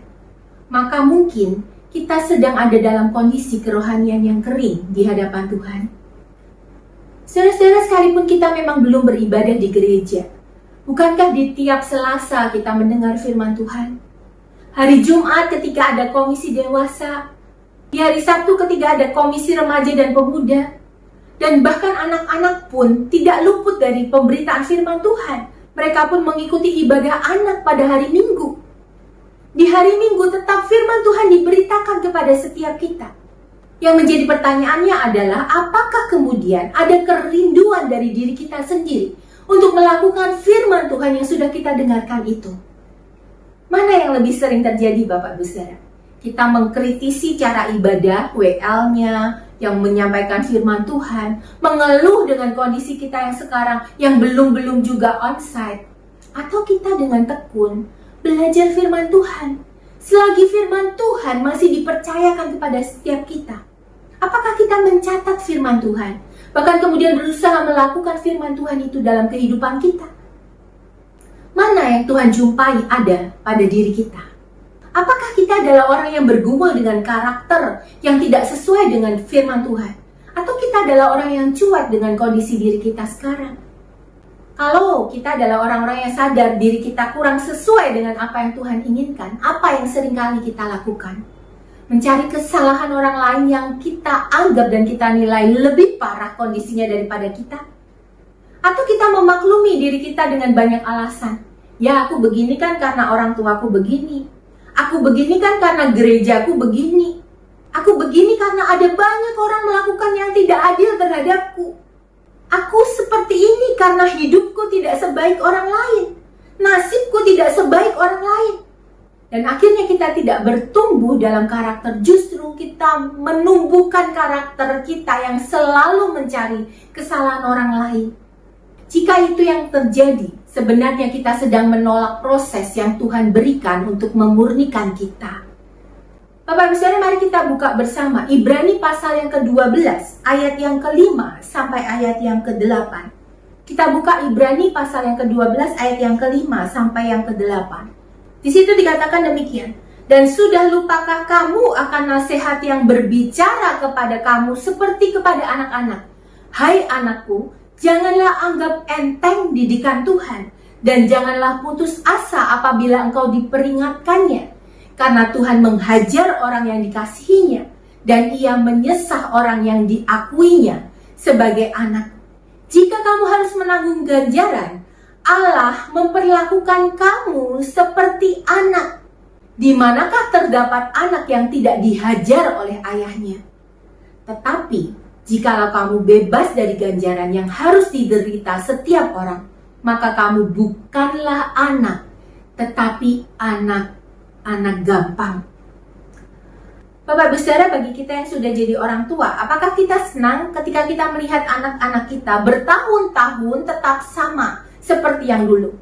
B: maka mungkin kita sedang ada dalam kondisi kerohanian yang kering di hadapan Tuhan. Saudara-saudara, sekalipun kita memang belum beribadah di gereja, bukankah di tiap Selasa kita mendengar firman Tuhan? Hari Jumat ketika ada komisi dewasa, di hari Sabtu ketika ada komisi remaja dan pemuda, dan bahkan anak-anak pun tidak luput dari pemberitaan firman Tuhan. Mereka pun mengikuti ibadah anak pada hari Minggu. Di hari Minggu tetap firman Tuhan diberitakan kepada setiap kita. Yang menjadi pertanyaannya adalah, apakah kemudian ada kerinduan dari diri kita sendiri untuk melakukan firman Tuhan yang sudah kita dengarkan itu? Mana yang lebih sering terjadi, Bapak Ibu Saudara? Kita mengkritisi cara ibadah, WL-nya, yang menyampaikan firman Tuhan, mengeluh dengan kondisi kita yang sekarang yang belum juga onsite, atau kita dengan tekun belajar firman Tuhan selagi firman Tuhan masih dipercayakan kepada setiap kita. Apakah kita mencatat firman Tuhan, bahkan kemudian berusaha melakukan firman Tuhan itu dalam kehidupan kita? Mana yang Tuhan jumpai ada pada diri kita? Apakah kita adalah orang yang bergumul dengan karakter yang tidak sesuai dengan firman Tuhan? Atau kita adalah orang yang cuek dengan kondisi diri kita sekarang? Kalau kita adalah orang-orang yang sadar diri kita kurang sesuai dengan apa yang Tuhan inginkan, apa yang seringkali kita lakukan? Mencari kesalahan orang lain yang kita anggap dan kita nilai lebih parah kondisinya daripada kita? Atau kita memaklumi diri kita dengan banyak alasan? Ya, aku begini kan karena orang tuaku begini. Aku begini kan karena gerejaku begini. Aku begini karena ada banyak orang melakukan yang tidak adil terhadapku. Aku seperti ini karena hidupku tidak sebaik orang lain. Nasibku tidak sebaik orang lain. Dan akhirnya kita tidak bertumbuh dalam karakter. Justru kita menumbuhkan karakter kita yang selalu mencari kesalahan orang lain. Jika itu yang terjadi, sebenarnya kita sedang menolak proses yang Tuhan berikan untuk memurnikan kita. Bapak Ibu Saudara, mari kita buka bersama Ibrani pasal yang ke-12, ayat yang ke-5 sampai ayat yang ke-8. Kita buka Ibrani pasal yang ke-12, ayat yang ke-5 sampai yang ke-8. Di situ dikatakan demikian. Dan sudah lupakah kamu akan nasihat yang berbicara kepada kamu seperti kepada anak-anak? Hai anakku, janganlah anggap enteng didikan Tuhan, dan janganlah putus asa apabila engkau diperingatkannya. Karena Tuhan menghajar orang yang dikasihinya, dan ia menyesah orang yang diakuinya sebagai anak. Jika kamu harus menanggung ganjaran, Allah memperlakukan kamu seperti anak. Di manakah terdapat anak yang tidak dihajar oleh ayahnya? Tetapi, jikalau kamu bebas dari ganjaran yang harus diderita setiap orang, maka kamu bukanlah anak, tetapi anak gampang. Bapak Ibu Saudara, bagi kita yang sudah jadi orang tua, apakah kita senang ketika kita melihat anak-anak kita bertahun-tahun tetap sama seperti yang dulu?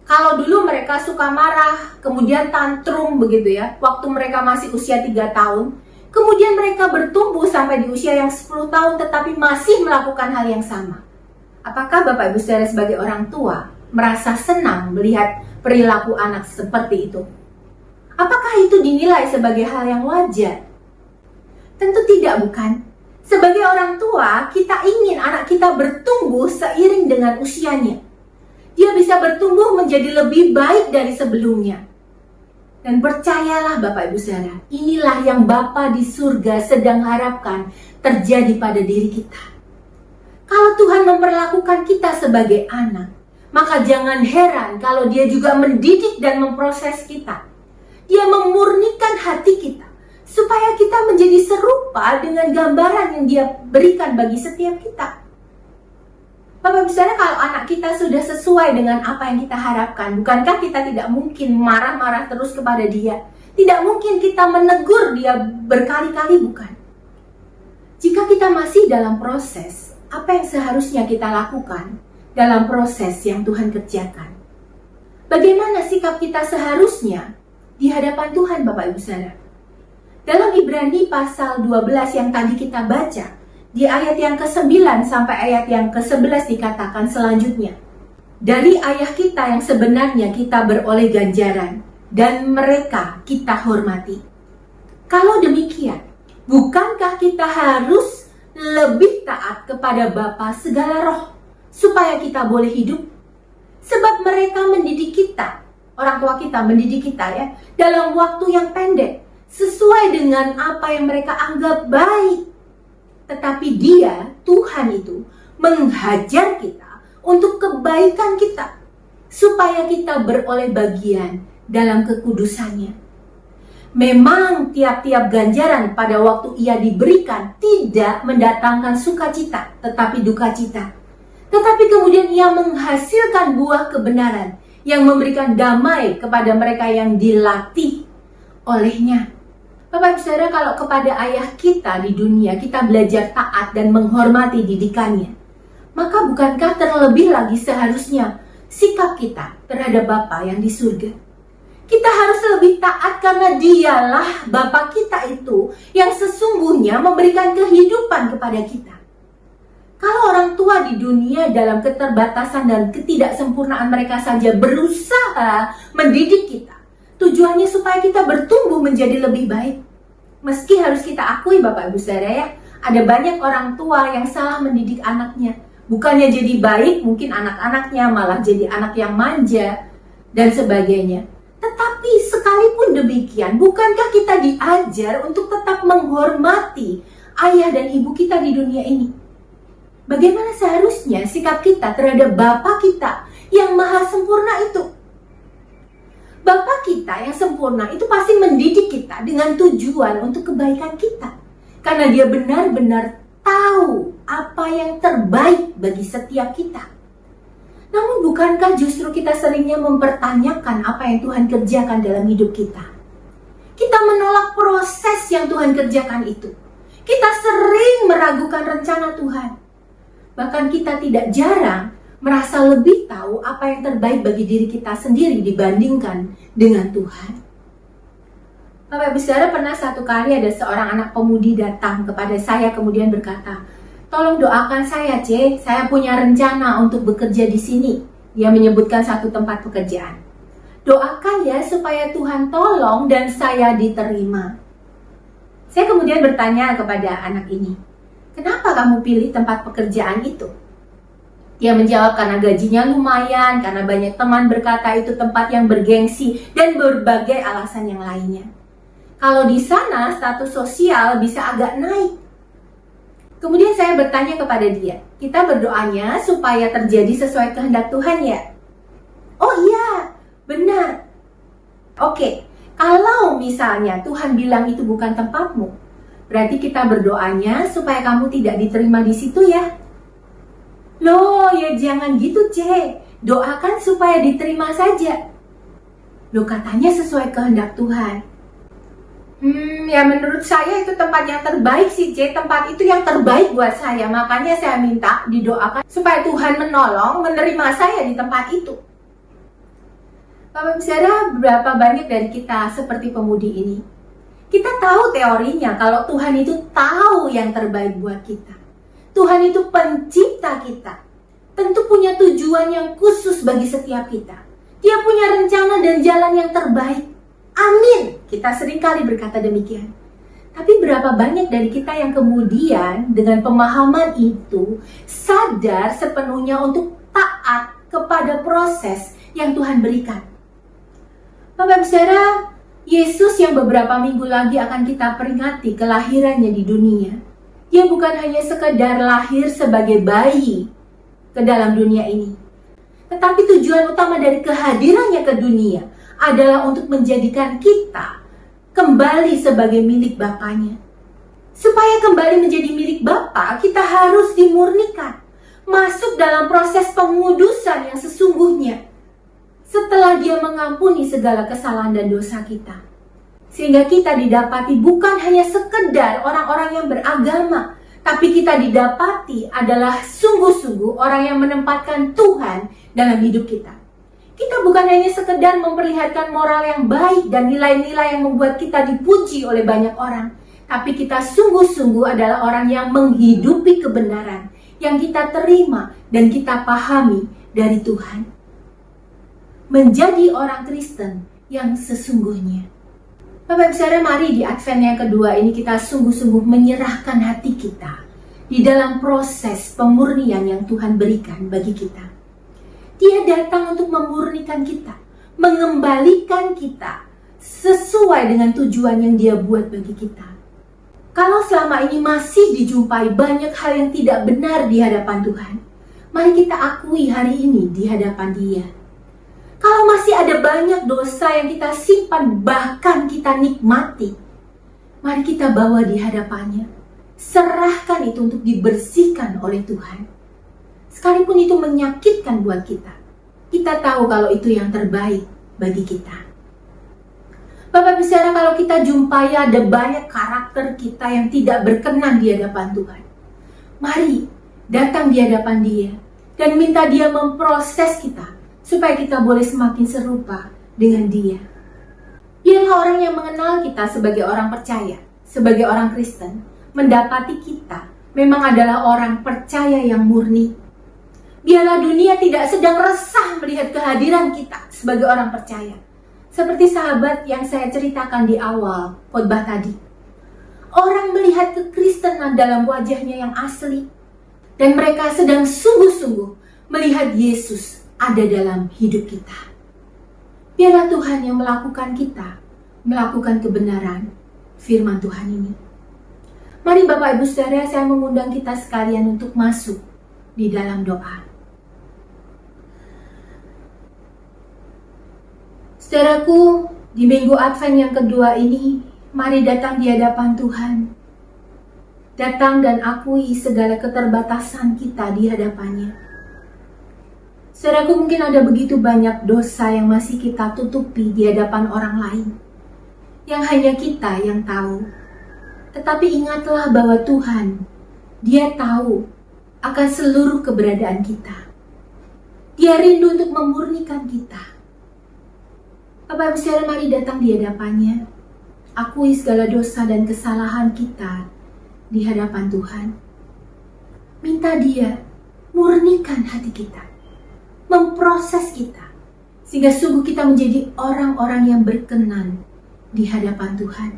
B: Kalau dulu mereka suka marah, kemudian tantrum begitu ya, waktu mereka masih usia 3 tahun, kemudian mereka bertumbuh sampai di usia yang 10 tahun tetapi masih melakukan hal yang sama. Apakah Bapak Ibu Saudara sebagai orang tua merasa senang melihat perilaku anak seperti itu? Apakah itu dinilai sebagai hal yang wajar? Tentu tidak, bukan? Sebagai orang tua, kita ingin anak kita bertumbuh seiring dengan usianya. Dia bisa bertumbuh menjadi lebih baik dari sebelumnya. Dan percayalah Bapak Ibu Saudara, inilah yang Bapa di surga sedang harapkan terjadi pada diri kita. Kalau Tuhan memperlakukan kita sebagai anak, maka jangan heran kalau Dia juga mendidik dan memproses kita. Dia memurnikan hati kita supaya kita menjadi serupa dengan gambaran yang Dia berikan bagi setiap kita. Bapak Ibu Saudara, kalau anak kita sudah sesuai dengan apa yang kita harapkan, bukankah kita tidak mungkin marah-marah terus kepada dia? Tidak mungkin kita menegur dia berkali-kali, bukan? Jika kita masih dalam proses, apa yang seharusnya kita lakukan dalam proses yang Tuhan kerjakan? Bagaimana sikap kita seharusnya di hadapan Tuhan, Bapak Ibu Saudara? Dalam Ibrani pasal 12 yang tadi kita baca, di ayat yang ke-9 sampai ayat yang ke-11 dikatakan selanjutnya. Dari ayah kita yang sebenarnya kita beroleh ganjaran, dan mereka kita hormati. Kalau demikian, bukankah kita harus lebih taat kepada Bapa segala roh, supaya kita boleh hidup? Sebab mereka mendidik kita, orang tua kita mendidik kita ya, dalam waktu yang pendek, sesuai dengan apa yang mereka anggap baik. Tetapi Dia, Tuhan itu, menghajar kita untuk kebaikan kita, supaya kita beroleh bagian dalam kekudusannya. Memang tiap-tiap ganjaran pada waktu ia diberikan tidak mendatangkan sukacita, tetapi duka cita. Tetapi kemudian ia menghasilkan buah kebenaran yang memberikan damai kepada mereka yang dilatih olehnya. Bapak Ibu Saudara, kalau kepada ayah kita di dunia kita belajar taat dan menghormati didikannya, maka bukankah terlebih lagi seharusnya sikap kita terhadap Bapa yang di surga? Kita harus lebih taat karena Dialah Bapa kita itu yang sesungguhnya memberikan kehidupan kepada kita. Kalau orang tua di dunia dalam keterbatasan dan ketidaksempurnaan mereka saja berusaha mendidik kita, tujuannya supaya kita bertumbuh menjadi lebih baik. Meski harus kita akui Bapak Ibu Saudara ya, ada banyak orang tua yang salah mendidik anaknya. Bukannya jadi baik, mungkin anak-anaknya malah jadi anak yang manja dan sebagainya. Tetapi sekalipun demikian, bukankah kita diajar untuk tetap menghormati ayah dan ibu kita di dunia ini? Bagaimana seharusnya sikap kita terhadap Bapa kita yang maha sempurna itu? Bapa kita yang sempurna itu pasti mendidik kita dengan tujuan untuk kebaikan kita. Karena Dia benar-benar tahu apa yang terbaik bagi setiap kita. Namun bukankah justru kita seringnya mempertanyakan apa yang Tuhan kerjakan dalam hidup kita? Kita menolak proses yang Tuhan kerjakan itu. Kita sering meragukan rencana Tuhan. Bahkan kita tidak jarang merasa lebih tahu apa yang terbaik bagi diri kita sendiri dibandingkan dengan Tuhan. Bapak Ibu Saudara, pernah satu kali ada seorang anak pemudi datang kepada saya kemudian berkata, "Tolong doakan saya, C. Saya punya rencana untuk bekerja di sini." Dia menyebutkan satu tempat pekerjaan. "Doakan ya supaya Tuhan tolong dan saya diterima." Saya kemudian bertanya kepada anak ini, "Kenapa kamu pilih tempat pekerjaan itu?" Dia menjawab, "Karena gajinya lumayan, karena banyak teman berkata itu tempat yang bergengsi, dan berbagai alasan yang lainnya. Kalau di sana status sosial bisa agak naik." Kemudian saya bertanya kepada dia, "Kita berdoanya supaya terjadi sesuai kehendak Tuhan ya?" "Oh iya, benar." "Oke, kalau misalnya Tuhan bilang itu bukan tempatmu, berarti kita berdoanya supaya kamu tidak diterima di situ ya?" "Loh, ya jangan gitu, C. Doakan supaya diterima saja." "Loh, katanya sesuai kehendak Tuhan." Ya menurut saya itu tempat yang terbaik sih, C. Tempat itu yang terbaik buat saya. Makanya saya minta didoakan supaya Tuhan menolong menerima saya di tempat itu." Bapak Ibu Saudara, berapa banyak dari kita seperti pemudi ini? Kita tahu teorinya kalau Tuhan itu tahu yang terbaik buat kita. Tuhan itu pencipta kita. Tentu punya tujuan yang khusus bagi setiap kita. Dia punya rencana dan jalan yang terbaik. Amin. Kita seringkali berkata demikian. Tapi berapa banyak dari kita yang kemudian dengan pemahaman itu sadar sepenuhnya untuk taat kepada proses yang Tuhan berikan? Bapak Ibu Saudara, Yesus yang beberapa minggu lagi akan kita peringati kelahirannya di dunia. Dia bukan hanya sekedar lahir sebagai bayi ke dalam dunia ini. Tetapi tujuan utama dari kehadirannya ke dunia adalah untuk menjadikan kita kembali sebagai milik Bapaknya. Supaya kembali menjadi milik Bapa, kita harus dimurnikan, masuk dalam proses pengudusan yang sesungguhnya setelah Dia mengampuni segala kesalahan dan dosa kita. Sehingga kita didapati bukan hanya sekedar orang-orang yang beragama, tapi kita didapati adalah sungguh-sungguh orang yang menempatkan Tuhan dalam hidup kita. Kita bukan hanya sekedar memperlihatkan moral yang baik dan nilai-nilai yang membuat kita dipuji oleh banyak orang, tapi kita sungguh-sungguh adalah orang yang menghidupi kebenaran yang kita terima dan kita pahami dari Tuhan. Menjadi orang Kristen yang sesungguhnya. Bapak Ibu Saudara, mari di Advent yang kedua ini kita sungguh-sungguh menyerahkan hati kita di dalam proses pemurnian yang Tuhan berikan bagi kita. Dia datang untuk memurnikan kita, mengembalikan kita sesuai dengan tujuan yang Dia buat bagi kita. Kalau selama ini masih dijumpai banyak hal yang tidak benar di hadapan Tuhan, mari kita akui hari ini di hadapan Dia. Kalau masih ada banyak dosa yang kita simpan, bahkan kita nikmati, mari kita bawa di hadapannya. Serahkan itu untuk dibersihkan oleh Tuhan. Sekalipun itu menyakitkan buat kita, kita tahu kalau itu yang terbaik bagi kita. Bapak Ibu Saudara, kalau kita jumpai ada banyak karakter kita yang tidak berkenan di hadapan Tuhan, mari datang di hadapan Dia dan minta Dia memproses kita supaya kita boleh semakin serupa dengan Dia. Biarlah orang yang mengenal kita sebagai orang percaya, sebagai orang Kristen, mendapati kita memang adalah orang percaya yang murni. Biarlah dunia tidak sedang resah melihat kehadiran kita sebagai orang percaya. Seperti sahabat yang saya ceritakan di awal khotbah tadi. Orang melihat kekristenan dalam wajahnya yang asli. Dan mereka sedang sungguh-sungguh melihat Yesus ada dalam hidup kita. Biarlah Tuhan yang melakukan kita, melakukan kebenaran firman Tuhan ini. Mari Bapak Ibu Saudara, saya mengundang kita sekalian untuk masuk di dalam doa. Saudaraku, di minggu Advent yang kedua ini, mari datang di hadapan Tuhan. datang dan akui segala keterbatasan kita di hadapannya. Saudaraku, mungkin ada begitu banyak dosa yang masih kita tutupi di hadapan orang lain, yang hanya kita yang tahu. Tetapi ingatlah bahwa Tuhan, Dia tahu akan seluruh keberadaan kita. Dia rindu untuk memurnikan kita. Bapak Ibu Saudara, mari datang di hadapannya. Akui segala dosa dan kesalahan kita di hadapan Tuhan. Minta Dia murnikan hati kita, memproses kita, sehingga sungguh kita menjadi orang-orang yang berkenan di hadapan Tuhan.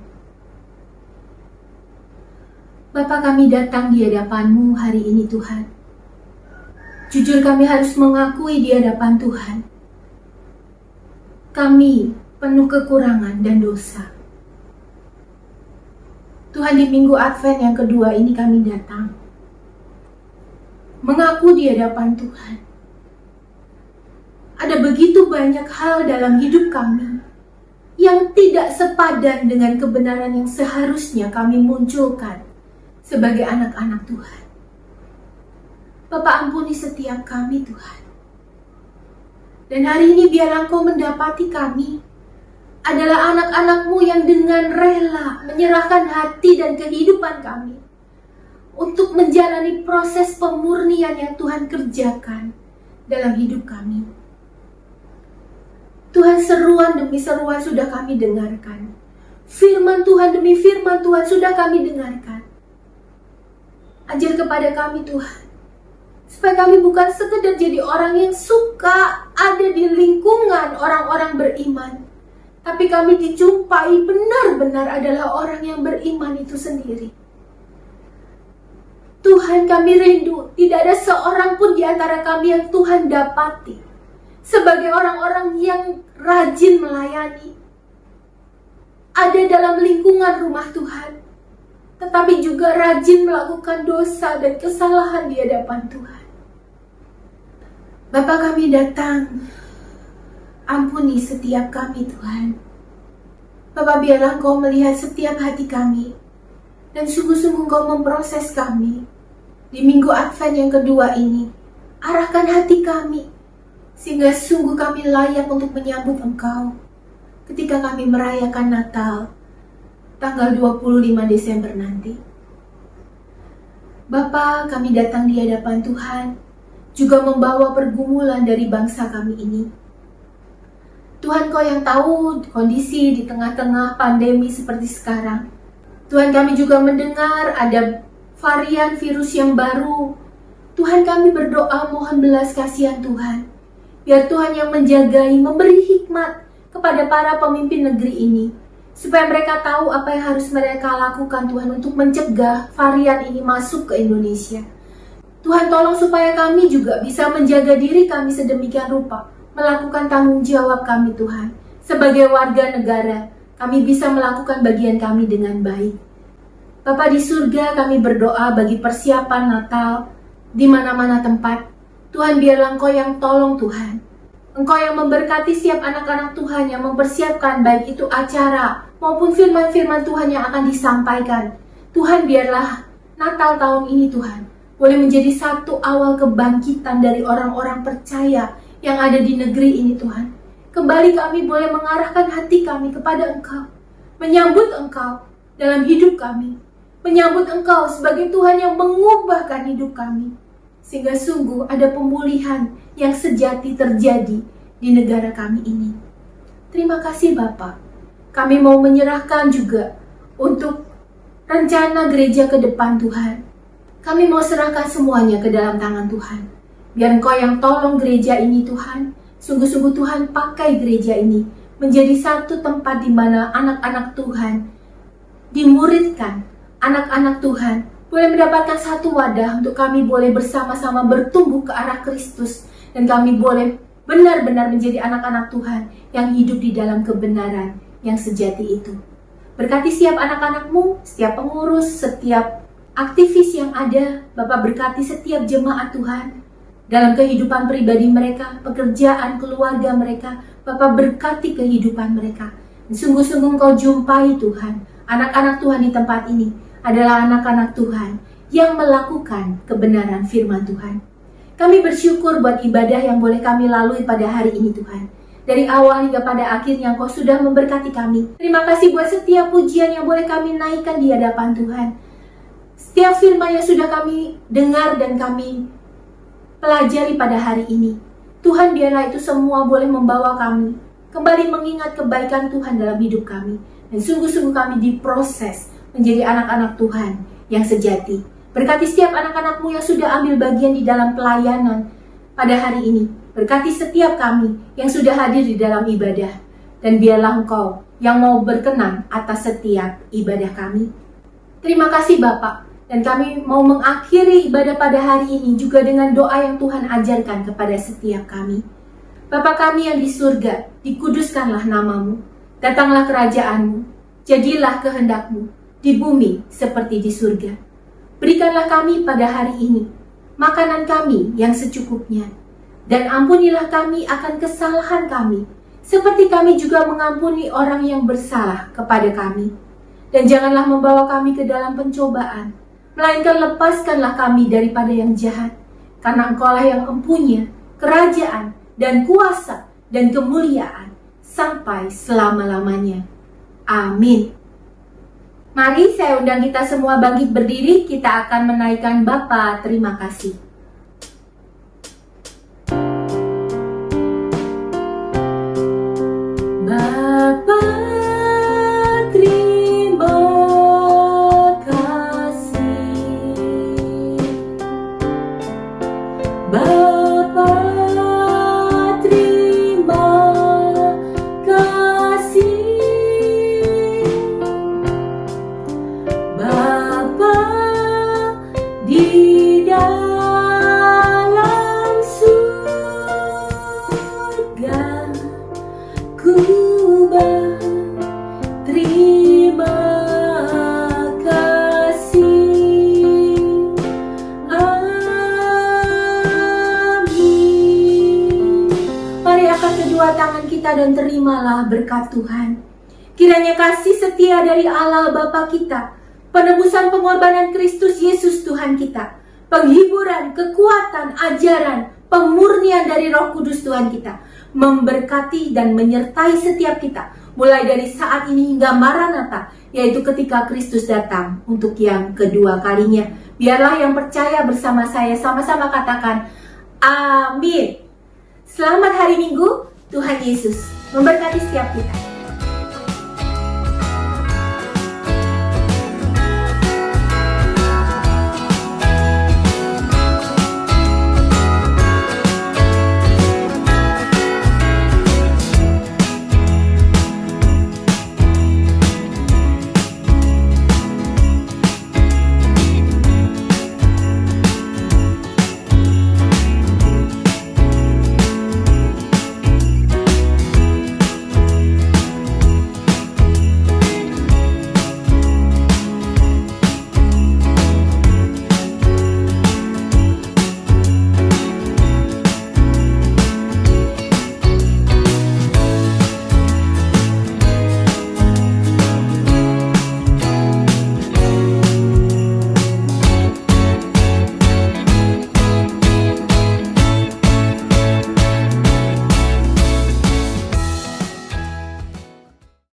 B: Bapa, kami datang di hadapan-Mu hari ini Tuhan. Jujur kami harus mengakui di hadapan Tuhan, kami penuh kekurangan dan dosa. Tuhan, di minggu Advent yang kedua ini kami datang mengaku di hadapan Tuhan. Ada begitu banyak hal dalam hidup kami yang tidak sepadan dengan kebenaran yang seharusnya kami munculkan sebagai anak-anak Tuhan. Bapa, ampuni setiap kami Tuhan. Dan hari ini biarlah Engkau mendapati kami adalah anak-anak-Mu yang dengan rela menyerahkan hati dan kehidupan kami untuk menjalani proses pemurnian yang Tuhan kerjakan dalam hidup kami. Tuhan, seruan demi seruan sudah kami dengarkan. Firman Tuhan demi firman Tuhan sudah kami dengarkan. Ajar kepada kami Tuhan, supaya kami bukan sekedar jadi orang yang suka ada di lingkungan orang-orang beriman, tapi kami dijumpai benar-benar adalah orang yang beriman itu sendiri. Tuhan, kami rindu tidak ada seorang pun di antara kami yang Tuhan dapati sebagai orang-orang yang rajin melayani, ada dalam lingkungan rumah Tuhan, tetapi juga rajin melakukan dosa dan kesalahan di hadapan Tuhan. Bapa, kami datang, ampuni setiap kami Tuhan. Bapa, biarlah Engkau melihat setiap hati kami, dan sungguh-sungguh Engkau memproses kami. Di minggu Advent yang kedua ini, arahkan hati kami, sehingga sungguh kami layak untuk menyambut Engkau ketika kami merayakan Natal tanggal 25 Desember nanti. Bapa, kami datang di hadapan Tuhan, juga membawa pergumulan dari bangsa kami ini. Tuhan, Kau yang tahu kondisi di tengah-tengah pandemi seperti sekarang. Tuhan, kami juga mendengar ada varian virus yang baru. Tuhan, kami berdoa mohon belas kasihan Tuhan. Biar Tuhan yang menjagai, memberi hikmat kepada para pemimpin negeri ini, supaya mereka tahu apa yang harus mereka lakukan Tuhan untuk mencegah varian ini masuk ke Indonesia. Tuhan, tolong supaya kami juga bisa menjaga diri kami sedemikian rupa, melakukan tanggung jawab kami Tuhan. Sebagai warga negara, kami bisa melakukan bagian kami dengan baik. Bapa di surga, kami berdoa bagi persiapan Natal di mana-mana tempat. Tuhan, biarlah Engkau yang tolong Tuhan. Engkau yang memberkati setiap anak-anak Tuhan yang mempersiapkan baik itu acara maupun firman-firman Tuhan yang akan disampaikan. Tuhan, biarlah Natal tahun ini Tuhan boleh menjadi satu awal kebangkitan dari orang-orang percaya yang ada di negeri ini Tuhan. Kembali kami boleh mengarahkan hati kami kepada Engkau, menyambut Engkau dalam hidup kami, menyambut Engkau sebagai Tuhan yang mengubahkan hidup kami, sehingga sungguh ada pemulihan yang sejati terjadi di negara kami ini. Terima kasih Bapa. Kami mau menyerahkan juga untuk rencana gereja ke depan Tuhan. Kami mau serahkan semuanya ke dalam tangan Tuhan. Biar Engkau yang tolong gereja ini Tuhan. Sungguh-sungguh Tuhan pakai gereja ini menjadi satu tempat di mana anak-anak Tuhan dimuridkan. Anak-anak Tuhan boleh mendapatkan satu wadah untuk kami boleh bersama-sama bertumbuh ke arah Kristus. Dan kami boleh benar-benar menjadi anak-anak Tuhan yang hidup di dalam kebenaran yang sejati itu. Berkati setiap anak-anak-Mu, setiap pengurus, setiap aktivis yang ada. Bapak, berkati setiap jemaat Tuhan dalam kehidupan pribadi mereka, pekerjaan, keluarga mereka. Bapak, berkati kehidupan mereka. Sungguh-sungguh Engkau jumpai Tuhan anak-anak Tuhan di tempat ini. adalah anak-anak Tuhan yang melakukan kebenaran firman Tuhan. Kami bersyukur buat ibadah yang boleh kami lalui pada hari ini Tuhan. Dari awal hingga pada akhirnya Engkau sudah memberkati kami. Terima kasih buat setiap pujian yang boleh kami naikkan di hadapan Tuhan. Setiap firman yang sudah kami dengar dan kami pelajari pada hari ini. Tuhan, biarlah itu semua boleh membawa kami kembali mengingat kebaikan Tuhan dalam hidup kami. Dan sungguh-sungguh kami diproses menjadi anak-anak Tuhan yang sejati. Berkati setiap anak-anak-Mu yang sudah ambil bagian di dalam pelayanan pada hari ini. Berkati setiap kami yang sudah hadir di dalam ibadah. Dan biarlah Engkau yang mau berkenan atas setiap ibadah kami. Terima kasih Bapak. Dan kami mau mengakhiri ibadah pada hari ini juga dengan doa yang Tuhan ajarkan kepada setiap kami. Bapa kami yang di surga, dikuduskanlah nama-Mu. Datanglah kerajaan-Mu. Jadilah kehendak-Mu di bumi seperti di surga. Berikanlah kami pada hari ini makanan kami yang secukupnya. Dan ampunilah kami akan kesalahan kami, seperti kami juga mengampuni orang yang bersalah kepada kami. Dan janganlah membawa kami ke dalam pencobaan, melainkan lepaskanlah kami daripada yang jahat. Karena Engkaulah yang empunya kerajaan dan kuasa dan kemuliaan sampai selama-lamanya. Amin. Mari saya undang kita semua bangkit berdiri, kita akan menaikkan Bapa terima kasih. Bapa terima kasih. Bapa terima kasih. Bapa di dalam surga, ku berterima kasih. Amin. Mari angkat kedua tangan kita dan terimalah berkat Tuhan. Kiranya kasih setia dari Allah Bapa kita, penebusan pengorbanan Kristus Yesus Tuhan kita, penghiburan, kekuatan, ajaran, pemurnian dari Roh Kudus Tuhan kita, memberkati dan menyertai setiap kita, mulai dari saat ini hingga Maranatha, yaitu ketika Kristus datang untuk yang kedua kalinya. Biarlah yang percaya bersama saya sama-sama katakan, amin. Selamat hari Minggu, Tuhan Yesus memberkati setiap kita.